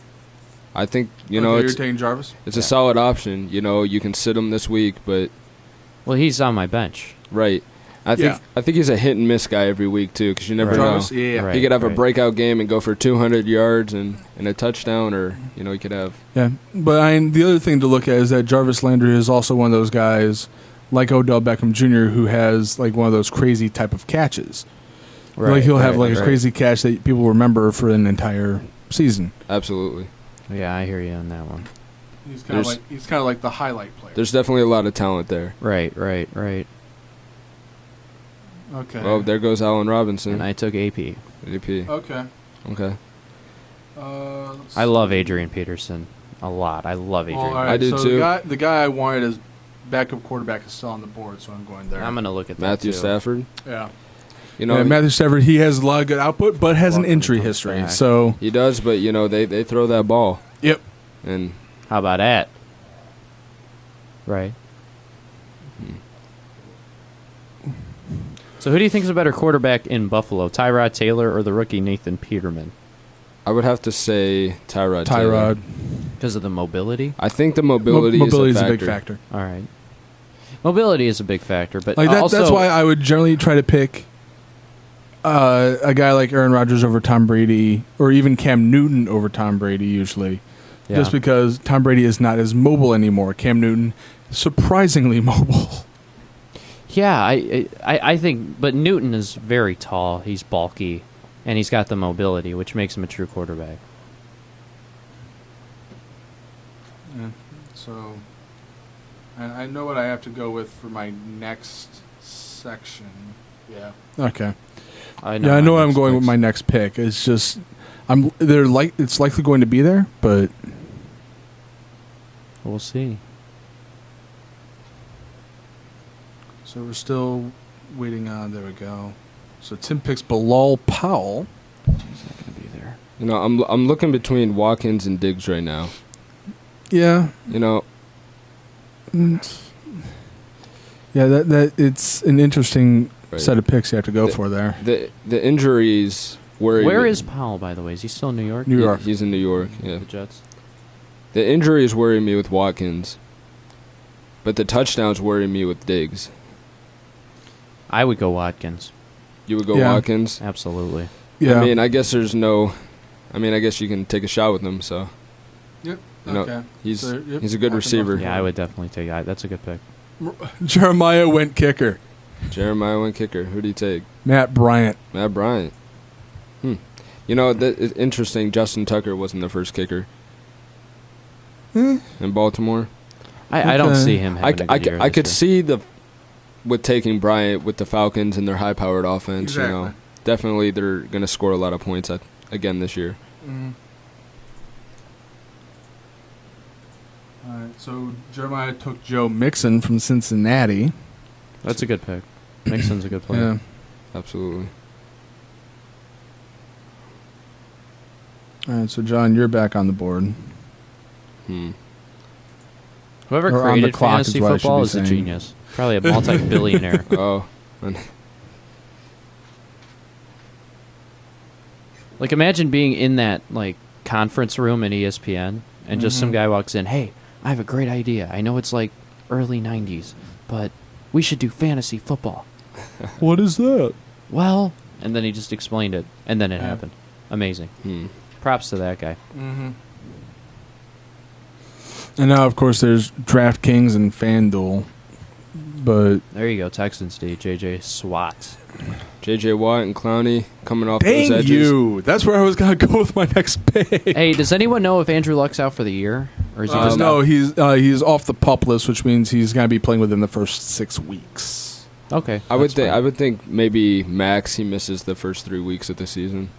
I think, you Okay, know, you're it's taking Jarvis? it's a solid option. You know, you can sit him this week, but Well, he's on my bench. right. I think he's a hit and miss guy every week too, because you never Jarvis? know. Yeah. Right, He could have a right. breakout game and go for 200 yards and a touchdown, or you know, he could have. Yeah, but the other thing to look at is that Jarvis Landry is also one of those guys, like Odell Beckham Jr., who has like one of those crazy type of catches. Like he'll have like a crazy catch that people remember for an entire season. Absolutely. Yeah, I hear you on that one. He's kind of like the highlight player. There's definitely a lot of talent there. Right. Okay. Well, there goes Allen Robinson. And I took AP. AP. Okay. Okay. I love Adrian Peterson a lot. I love Adrian. All right, I do so too. The guy I wanted as backup quarterback is still on the board, so I'm going there. I'm going to look at that Matthew too. Stafford. Yeah. You know, Matthew Stafford, he has a lot of good output, but has an injury comes history. back. So he does, but you know, they throw that ball. Yep. And How about that? Right. So who do you think is a better quarterback in Buffalo, Tyrod Taylor or the rookie Nathan Peterman? I would have to say Tyrod Taylor. Tyrod. Because of the mobility? I think the mobility Mobility is a big factor. All right. Mobility is a big factor, but Like also that's why I would generally try to pick a guy like Aaron Rodgers over Tom Brady, or even Cam Newton over Tom Brady usually, just because Tom Brady is not as mobile anymore. Cam Newton, surprisingly mobile. Yeah, I think, but Newton is very tall. He's bulky, and he's got the mobility, which makes him a true quarterback. Yeah. So, and I know what I have to go with for my next section. Yeah. Okay. I know what I'm going with my next pick. It's just it's likely going to be there, but we'll see. So we're still waiting on. There we go. So Tim picks Bilal Powell. He's not going to be there. You know, I'm looking between Watkins and Diggs right now. Yeah. You know. Yeah, that it's an interesting set of picks you have to go for there. The injuries worry. Where me. is Powell, by the way? Is he still in New York? New York. He's in New York. Yeah. The Jets. The injuries worry me with Watkins, but the touchdowns worry me with Diggs. I would go Watkins. You would go Watkins? Absolutely. Yeah. I mean, I guess there's no. I mean, I guess you can take a shot with him. So. Yep. You know, Okay. he's So, yep. he's a good receiver. Yeah, I would definitely take that. That's a good pick. Jeremiah went kicker. Jeremiah went kicker. Who do you take? Matt Bryant. Matt Bryant. You know, it's interesting. Justin Tucker wasn't the first kicker in Baltimore. I don't see him having a good year I this could year. see with taking Bryant with the Falcons and their high-powered offense. Exactly. You know, definitely they're going to score a lot of points again this year. All right. So Jeremiah took Joe Mixon from Cincinnati. That's a good pick. Mixon's a good player. Yeah. Absolutely. All right. So John, you're back on the board. Whoever Or on the created clock fantasy is what I should football be is a saying. genius. Probably a multi-billionaire. Oh. Like, imagine being in that, like, conference room in ESPN, and just some guy walks in, hey, I have a great idea. I know it's, like, early 90s, but we should do fantasy football. What is that? Well, and then he just explained it, and then it happened. Amazing. Props to that guy. And now, of course, there's DraftKings and FanDuel. But There you go, Texans D, J.J. Swat. J.J. Watt and Clowney coming off dang those edges. you! That's where I was gonna go with my next pick. Hey, does anyone know if Andrew Luck's out for the year? Or is he just no, out? he's off the PUP list, which means he's gonna be playing within the first 6 weeks. Okay. I would that's fine. I would think maybe Max he misses the first 3 weeks of the season.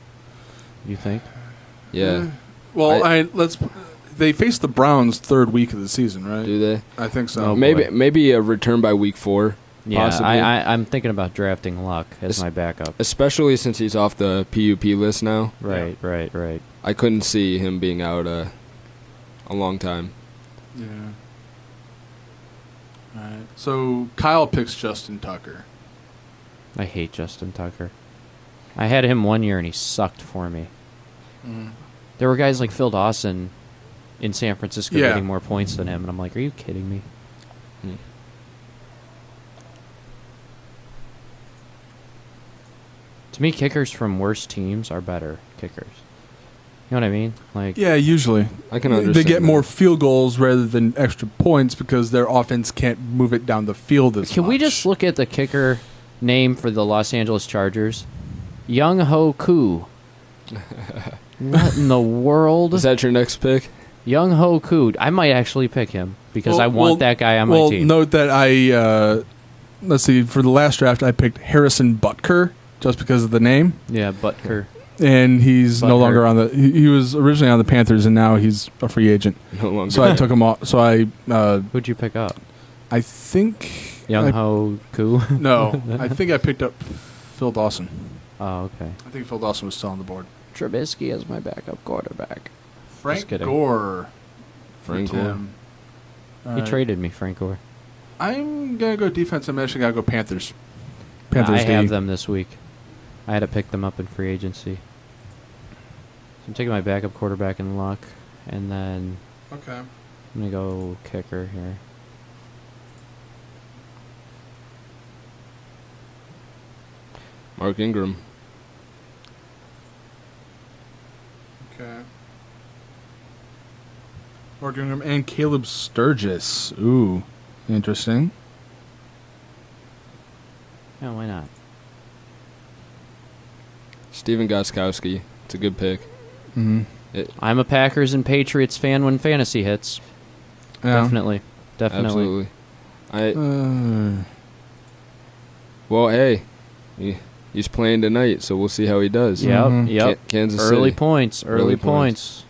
You think? Yeah. Well, they face the Browns 3rd week of the season, right? Do they? I think so. Oh, maybe a return by week 4. Yeah, possibly. I'm thinking about drafting Luck as my backup. Especially since he's off the PUP list now. Right. I couldn't see him being out a long time. Yeah. All right. So Kyle picks Justin Tucker. I hate Justin Tucker. I had him 1 year and he sucked for me. There were guys like Phil Dawson in San Francisco getting more points than him, and I'm like, are you kidding me? To me, kickers from worse teams are better kickers. You know what I mean? Like, Yeah, usually. I can understand They get that. more field goals rather than extra points because their offense can't move it down the field as Can much. we just look at the kicker name for the Los Angeles Chargers? Young Ho Koo. What in the world? Is that your next pick? Young Ho Koo. I might actually pick him because I want that guy on my team. Note that I, let's see, for the last draft, I picked Harrison Butker just because of the name. Yeah, Butker. And he's no Butker. longer on the. He was originally on the Panthers, and now he's a free agent. No longer. So I took him off. So I. Who'd you pick up? I think. Young Ho Koo? No, I think I picked up Phil Dawson. Oh, okay. I think Phil Dawson was still on the board. Trubisky as my backup quarterback. Frank Just kidding. Gore. Frank for Tim. All He right. traded me, Frank Gore. I'm gonna go defense. I'm actually gonna go Panthers. I Panthers. have D. them this week. I had to pick them up in free agency. So I'm taking my backup quarterback in Luck, and then Okay. I'm going to go kicker here. Mark Ingram. Okay. Mark Ingram and Caleb Sturgis. Ooh, interesting. Yeah, why not? Steven Gostkowski. It's a good pick. Mm-hmm. I'm a Packers and Patriots fan when fantasy hits. Yeah. Definitely. Absolutely. Well, hey, he's playing tonight, so we'll see how he does. Yep. Kansas Early City. points. Early points.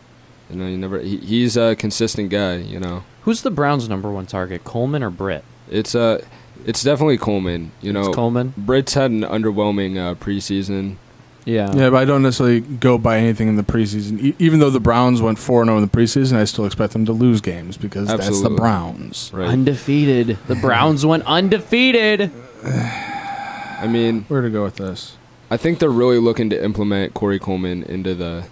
You know, he's a consistent guy. You know. Who's the Browns' #1 target? Coleman or Britt? It's definitely Coleman. You know, It's Coleman. Britt's had an underwhelming preseason. Yeah. Yeah, but I don't necessarily go by anything in the preseason. Even though the Browns went 4-0 in the preseason, I still expect them to lose games because that's the Browns. Right. Undefeated. The Browns went undefeated. I mean, where to go with this? I think they're really looking to implement Corey Coleman into the,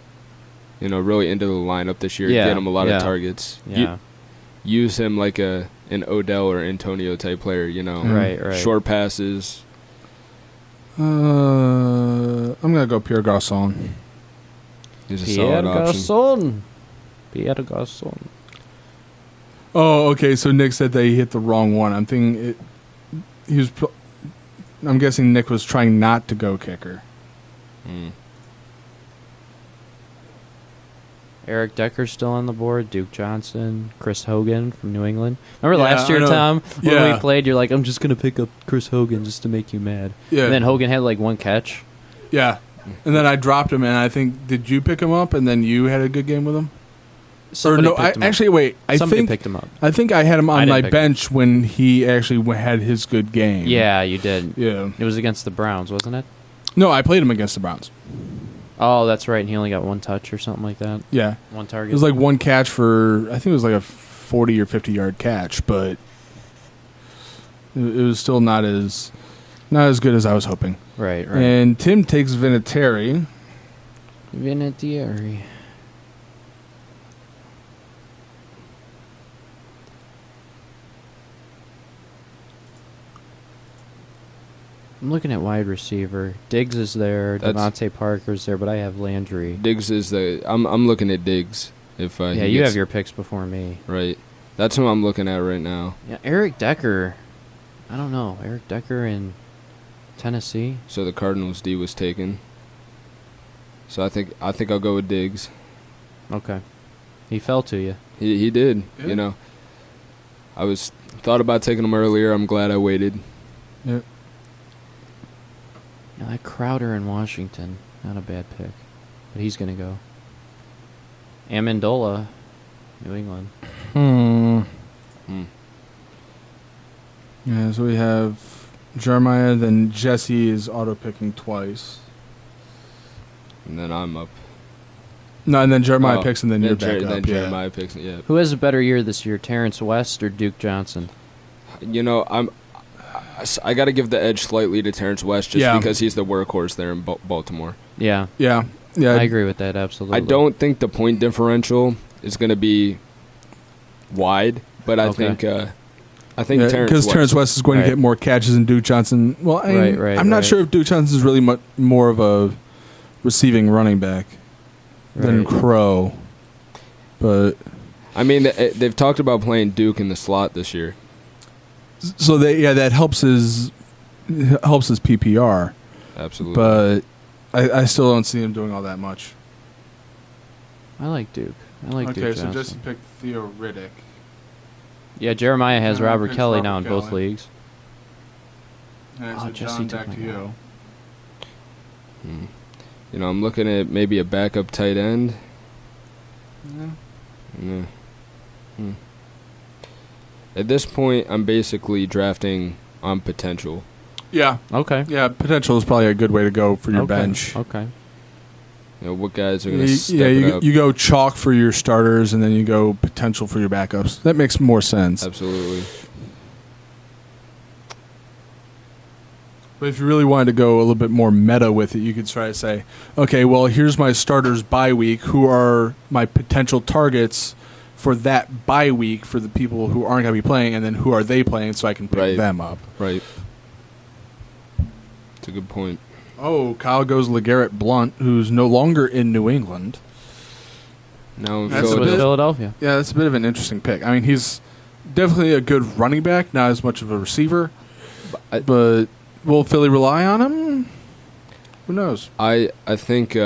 really into the lineup this year. Yeah, Get him a lot yeah. of targets. Yeah. Use him like an Odell or Antonio type player. Right. Short passes. I'm gonna go Pierre Garçon. He's a solid option. Pierre Garçon. Oh, okay. So Nick said that he hit the wrong one. I'm thinking I'm guessing Nick was trying not to go kicker. Eric Decker's still on the board. Duke Johnson, Chris Hogan from New England. Remember last year, Tom, when we played, you're like, I'm just going to pick up Chris Hogan just to make you mad. Yeah. And then Hogan had like one catch. Yeah. And then I dropped him, and I think, did you pick him up, and then you had a good game with him? Somebody or no, picked him up. actually, wait. Somebody picked him up. I think I had him on my pick bench when he actually had his good game. Yeah, you did. Yeah. It was against the Browns, wasn't it? No, I played him against the Browns. Oh, that's right. And he only got one touch or something like that. Yeah. One target. It was like one catch for, I think it was like a 40 or 50-yard catch, but it was still not as good as I was hoping. Right. And Tim takes Vinatieri. I'm looking at wide receiver. Diggs is there. Devontae Parker's there, but I have Landry. Diggs is I'm looking at Diggs. If you have your picks before me. Right. That's who I'm looking at right now. Yeah, Eric Decker. I don't know. Eric Decker in Tennessee. So the Cardinals D was taken. So I think I'll go with Diggs. Okay. He fell to you. He did. Yeah. You know. I thought about taking him earlier. I'm glad I waited. Yep. Yeah, that Crowder in Washington. Not a bad pick. But he's going to go. Amendola, New England. Yeah, so we have Jeremiah, then Jesse is auto-picking twice. And then I'm up. No, and then Jeremiah picks, and then you're back up. Then Jeremiah picks, yeah. Who has a better year this year, Terrence West or Duke Johnson? You know, I got to give the edge slightly to Terrence West just because he's the workhorse there in Baltimore. Yeah. Yeah. I agree with that, absolutely. I don't think the point differential is going to be wide, but I think Terrence because Terrence West is going to get more catches than Duke Johnson. Well, I'm not sure if Duke Johnson is really much more of a receiving running back than Crow, but I mean they've talked about playing Duke in the slot this year, so that helps his PPR. Absolutely, but I still don't see him doing all that much. I like Duke. Duke Johnson. Okay, so Jesse picked Theo Riddick. Yeah, Jeremiah has Jeremiah Robert picks Kelly Robert now in both Kelly. leagues. So Jesse John, took back my to guy. you. You know, I'm looking at maybe a backup tight end. At this point, I'm basically drafting on potential. Yeah. Okay. Yeah, potential is probably a good way to go for your bench. Okay. You know, what guys are going to step it up. You go chalk for your starters, and then you go potential for your backups. That makes more sense. Absolutely. But if you really wanted to go a little bit more meta with it, you could try to say, okay, well, here's my starters bye week. Who are my potential targets for that bye week for the people who aren't going to be playing, and then who are they playing so I can pick them up. Right. It's a good point. Oh, Kyle goes LeGarrette Blount, who's no longer in New England. No, in Philadelphia. Yeah, that's a bit of an interesting pick. I mean, he's definitely a good running back, not as much of a receiver. But will Philly rely on him? Who knows? I think he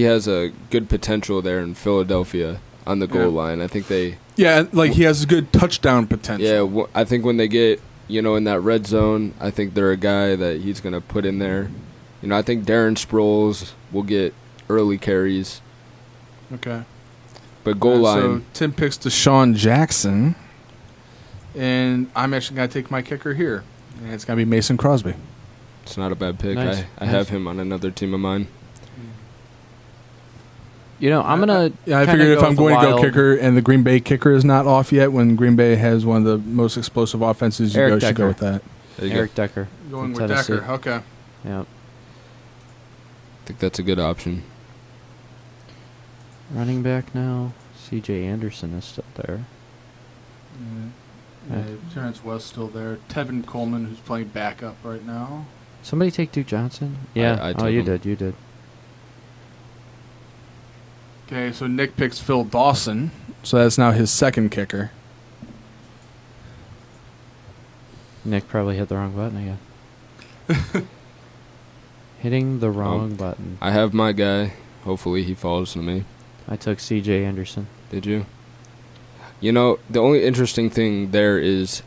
has a good potential there in Philadelphia on the goal line. I think they... Yeah, like he has a good touchdown potential. Yeah, I think when they get, in that red zone, I think they're a guy that he's going to put in there. I think Darren Sproles will get early carries. Okay. But goal line... So Tim picks Deshaun Jackson, and I'm actually going to take my kicker here, and it's going to be Mason Crosby. It's not a bad pick. Nice. I have him on another team of mine. I'm going to... Yeah, I figured if I'm going to go kicker and the Green Bay kicker is not off yet, when Green Bay has one of the most explosive offenses, you should go with that. Eric Decker. Going with Decker, okay. Yeah. I think that's a good option. Running back now, C.J. Anderson is still there. Terrence West still there. Tevin Coleman, who's playing backup right now. Somebody take Duke Johnson? Yeah. I took you him. You did. Okay, so Nick picks Phil Dawson, so that's now his second kicker. Nick probably hit the wrong button again. Hitting the wrong button. I have my guy. Hopefully he falls to me. I took C.J. Anderson. Did you? The only interesting thing there is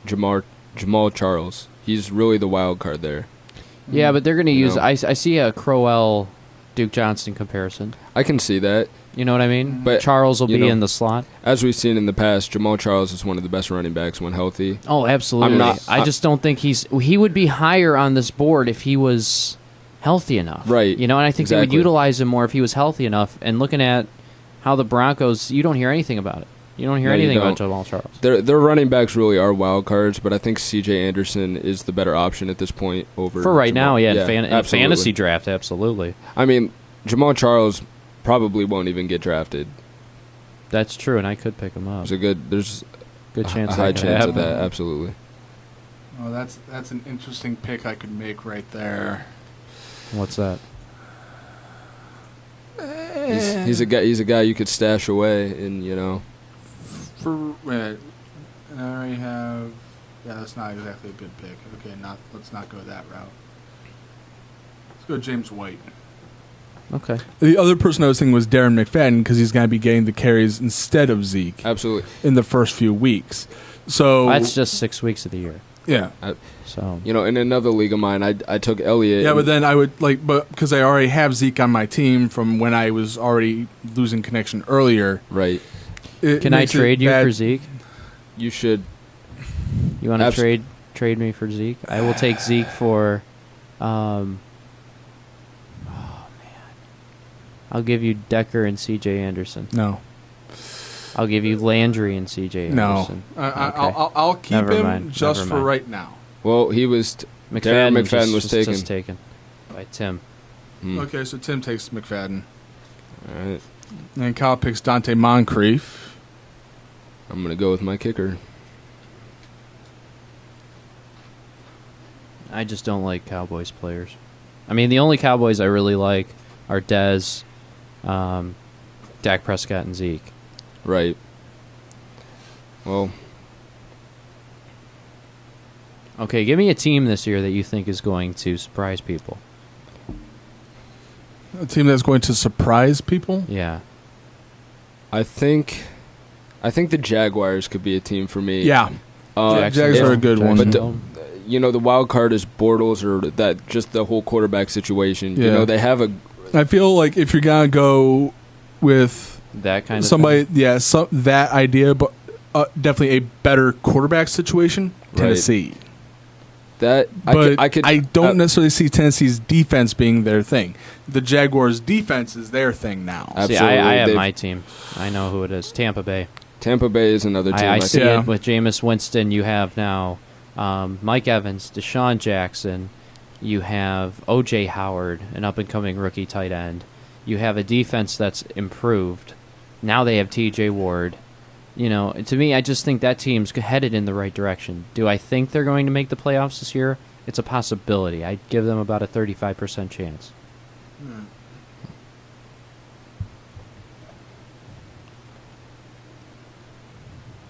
Jamal Charles. He's really the wild card there. Yeah, but they're going to use... I see a Crowell-Duke Johnson comparison. I can see that. You know what I mean? But Charles will be in the slot. As we've seen in the past, Jamal Charles is one of the best running backs when healthy. Oh, absolutely. I just don't think he would be higher on this board if he was healthy enough. Right. And I think they would utilize him more if he was healthy enough. And looking at how the Broncos, you don't hear anything about it. You don't hear anything about Jamal Charles. Their running backs really are wild cards, but I think C.J. Anderson is the better option at this point over for right Jamal. now. Yeah, in fantasy draft, absolutely. I mean, Jamal Charles probably won't even get drafted. That's true, and I could pick him up. There's good chance, a high chance of that. Absolutely. Oh, that's an interesting pick I could make right there. What's that? He's a guy you could stash away, and I already have. Yeah, that's not exactly a good pick. Okay, let's not go that route. Let's go James White. Okay. The other person I was thinking was Darren McFadden because he's going to be getting the carries instead of Zeke. Absolutely. In the first few weeks. So that's just 6 weeks of the year. Yeah. So in another league of mine, I took Elliott. Yeah, but then I would because I already have Zeke on my team from when I was already losing connection earlier. Right. Can I trade you for Zeke? You should. You want to trade me for Zeke? I will take Zeke for. Oh man, I'll give you Decker and C.J. Anderson. No. I'll give you Landry and C.J. Anderson. No. I'll keep him just for right now. Well, he was. McFadden was taken. Just taken by Tim. Okay, so Tim takes McFadden. All right. And Kyle picks Dante Moncrief. I'm going to go with my kicker. I just don't like Cowboys players. I mean, the only Cowboys I really like are Dez, Dak Prescott, and Zeke. Right. Well. Okay, give me a team this year that you think is going to surprise people. A team that's going to surprise people? Yeah. I think the Jaguars could be a team for me. Yeah. Jags are a good one. But the wild card is Bortles or that just the whole quarterback situation. Yeah. They have a... I feel like if you're going to go with that kind of somebody, thing. Yeah, that idea, but definitely a better quarterback situation, Tennessee. That I don't necessarily see Tennessee's defense being their thing. The Jaguars' defense is their thing now. Absolutely. See, I have my team. I know who it is. Tampa Bay. Tampa Bay is another team. I see it with Jameis Winston. You have now Mike Evans, Deshaun Jackson. You have O.J. Howard, an up-and-coming rookie tight end. You have a defense that's improved. Now they have T.J. Ward. To me, I just think that team's headed in the right direction. Do I think they're going to make the playoffs this year? it's a possibility. I'd give them about a 35% chance.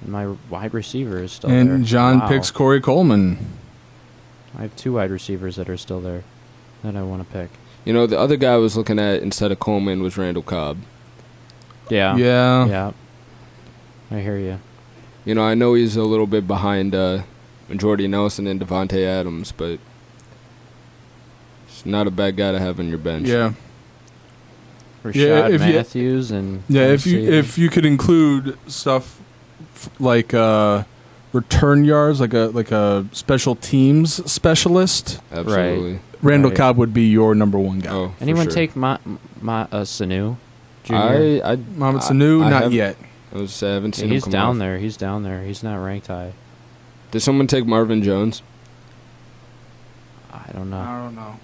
And my wide receiver is still there. And John Wow. picks Corey Coleman. I have 2 wide receivers that are still there that I want to pick. You know, the other guy I was looking at instead of Coleman was Randall Cobb. Yeah. Yeah. Yeah. I hear you. You know, I know he's a little bit behind Jordy Nelson and Devontae Adams, but it's not a bad guy to have on your bench. Yeah. Rashad Matthews and if you could include stuff like return yards, like a special teams specialist. Absolutely. Right. Randall Cobb would be your number 1 guy. Oh, anyone sure. take Sanu Jr.? Mohamed Sanu, not yet. I haven't seen him he's come down off. there. He's down there. He's not ranked high. Did someone take Marvin Jones? I don't know. I don't know.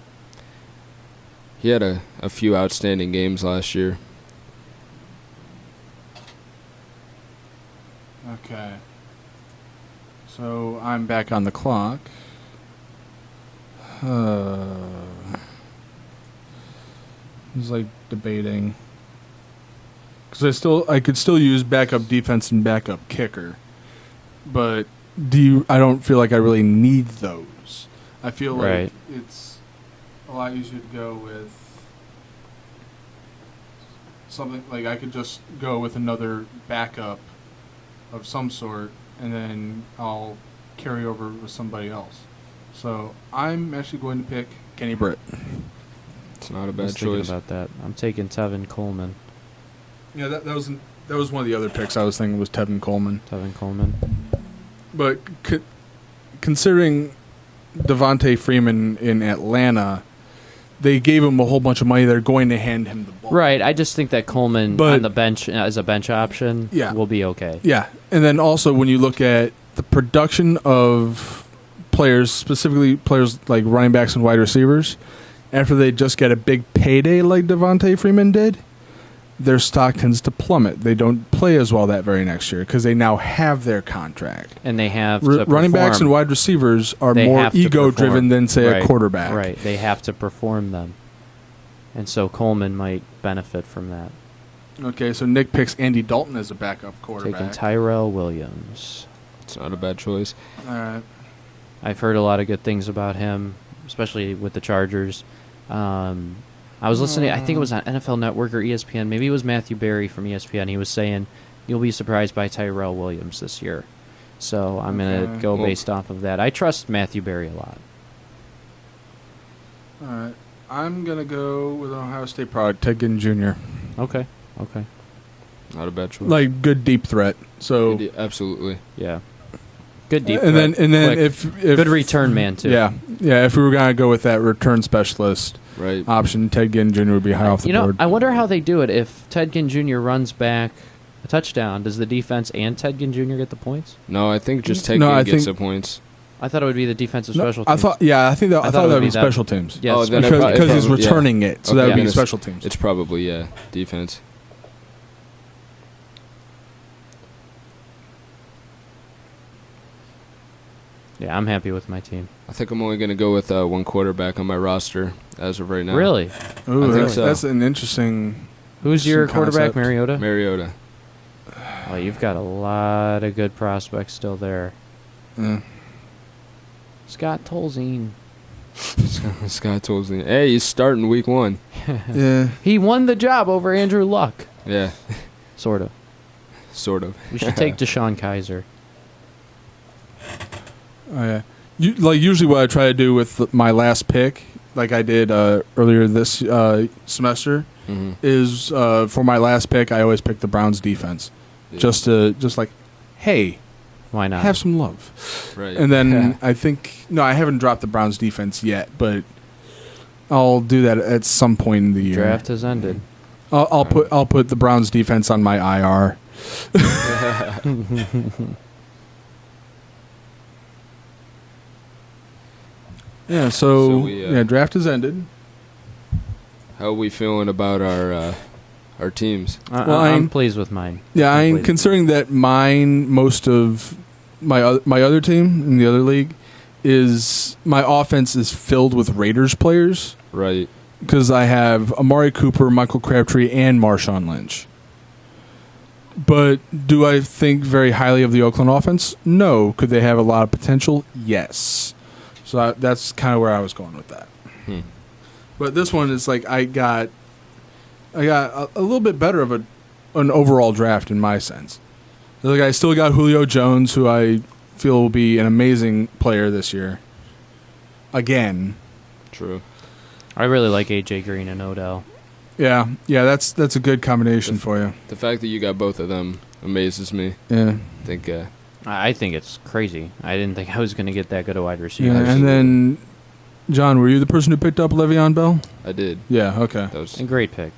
He had a few outstanding games last year. Okay. So I'm back on the clock. It's like debating because I could still use backup defense and backup kicker, but I don't feel like I really need those. I feel like it's a lot easier to go with something like I could just go with another backup of some sort, and then I'll carry over with somebody else. So I'm actually going to pick Kenny Britt. It's not a I bad was thinking choice. about that. I'm taking Tevin Coleman. Yeah, that was one of the other picks I was thinking was Tevin Coleman. But considering Devontae Freeman in Atlanta, they gave him a whole bunch of money. They're going to hand him the ball. Right. I just think that Coleman on the bench as a bench option will be okay. Yeah. And then also when you look at the production of players, specifically players like running backs and wide receivers, after they just get a big payday like Devontae Freeman did, their stock tends to plummet. They don't play as well that very next year because they now have their contract. And they have running backs and wide receivers are more ego-driven than, say, a quarterback. Right. They have to perform them. And so Coleman might benefit from that. Okay, so Nick picks Andy Dalton as a backup quarterback. Taking Tyrell Williams. It's not a bad choice. All right. I've heard a lot of good things about him, especially with the Chargers. I was listening, I think it was on NFL Network or ESPN. Maybe it was Matthew Berry from ESPN. He was saying, you'll be surprised by Tyrell Williams this year. So I'm going to go based off of that. I trust Matthew Berry a lot. All right. I'm going to go with an Ohio State product, Ted Ginn Jr. Okay. Not a bad choice. Like, good deep threat. So absolutely. Yeah. Good deep and threat. Then Quick. if good return man, too. Yeah. If we were going to go with that return specialist option, Ted Ginn Jr. would be high off the board. I wonder how they do it. If Ted Ginn Jr. runs back a touchdown, does the defense and Ted Ginn Jr. get the points? No, I think just Ted Ginn gets the points. I thought it would be the defensive special teams. I thought that would be special teams. Yes, because he's returning it, so that would be special teams. It's probably defense. Yeah, I'm happy with my team. I think I'm only going to go with one quarterback on my roster as of right now. Really? Ooh, I think so. That's an interesting. Who's your quarterback, concept. Mariota? Mariota. Well, you've got a lot of good prospects still there. Scott Tolzien. Scott Tolzien. Hey, he's starting week 1. Yeah. He won the job over Andrew Luck. Yeah. Sort of. We should take Deshaun Kaiser. Oh, yeah. Usually what I try to do with my last pick, like I did earlier this semester, is for my last pick, I always pick the Browns defense. Yeah. Just like, hey, why not? Have some love. Right. And then I think, I haven't dropped the Browns defense yet, but I'll do that at some point in the year. Draft has ended. I'll put the Browns defense on my IR. Yeah, so draft has ended. How are we feeling about our teams? I'm pleased with mine. Yeah, considering that most of my other team in the other league is my offense is filled with Raiders players. Right. Because I have Amari Cooper, Michael Crabtree, and Marshawn Lynch. But do I think very highly of the Oakland offense? No. Could they have a lot of potential? Yes. So that's kind of where I was going with that. But this one is like I got a little bit better of an overall draft in my sense. Like I still got Julio Jones, who I feel will be an amazing player this year. Again. True. I really like AJ Green and Odell. Yeah, that's a good combination for you. The fact that you got both of them amazes me. Yeah. I think it's crazy. I didn't think I was going to get that good a wide receiver. Yeah, and then, John, were you the person who picked up Le'Veon Bell? I did. Yeah, okay. That was a great pick.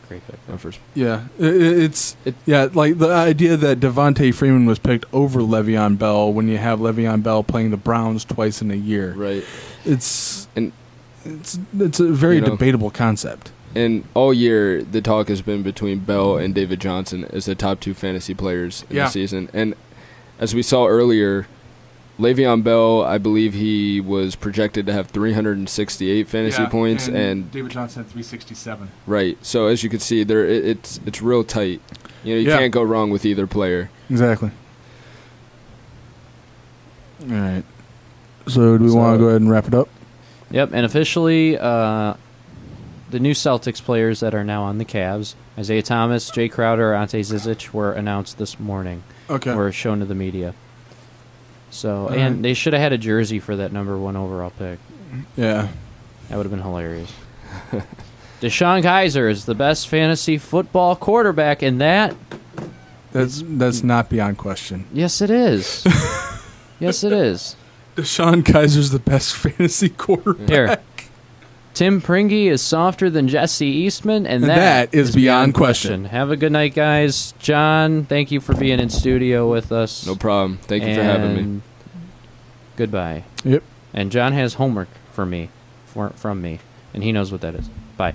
My first. Yeah, it's like the idea that Devontae Freeman was picked over Le'Veon Bell when you have Le'Veon Bell playing the Browns twice in a year. Right. It's a very debatable concept. And all year, the talk has been between Bell and David Johnson as the top 2 fantasy players in the season. And as we saw earlier, Le'Veon Bell, I believe he was projected to have 368 fantasy points, and David Johnson had 367. Right. So as you can see, it's real tight. You can't go wrong with either player. Exactly. All right. So do we want to go ahead and wrap it up? Yep, and officially, the new Celtics players that are now on the Cavs, Isaiah Thomas, Jay Crowder, Ante Zizic, were announced this morning. Okay. Were shown to the media. So, All and right. they should have had a jersey for that number 1 overall pick. Yeah. That would have been hilarious. Deshaun Kaiser is the best fantasy football quarterback, and that's not beyond question. Yes, it is. Yes, it is. Deshaun Kaiser's the best fantasy quarterback. Here. Tim Pringy is softer than Jesse Eastman, and that is beyond question. Have a good night, guys. John, thank you for being in studio with us. No problem. Thank you for having me. Goodbye. Yep. And John has homework for me, from me, and he knows what that is. Bye.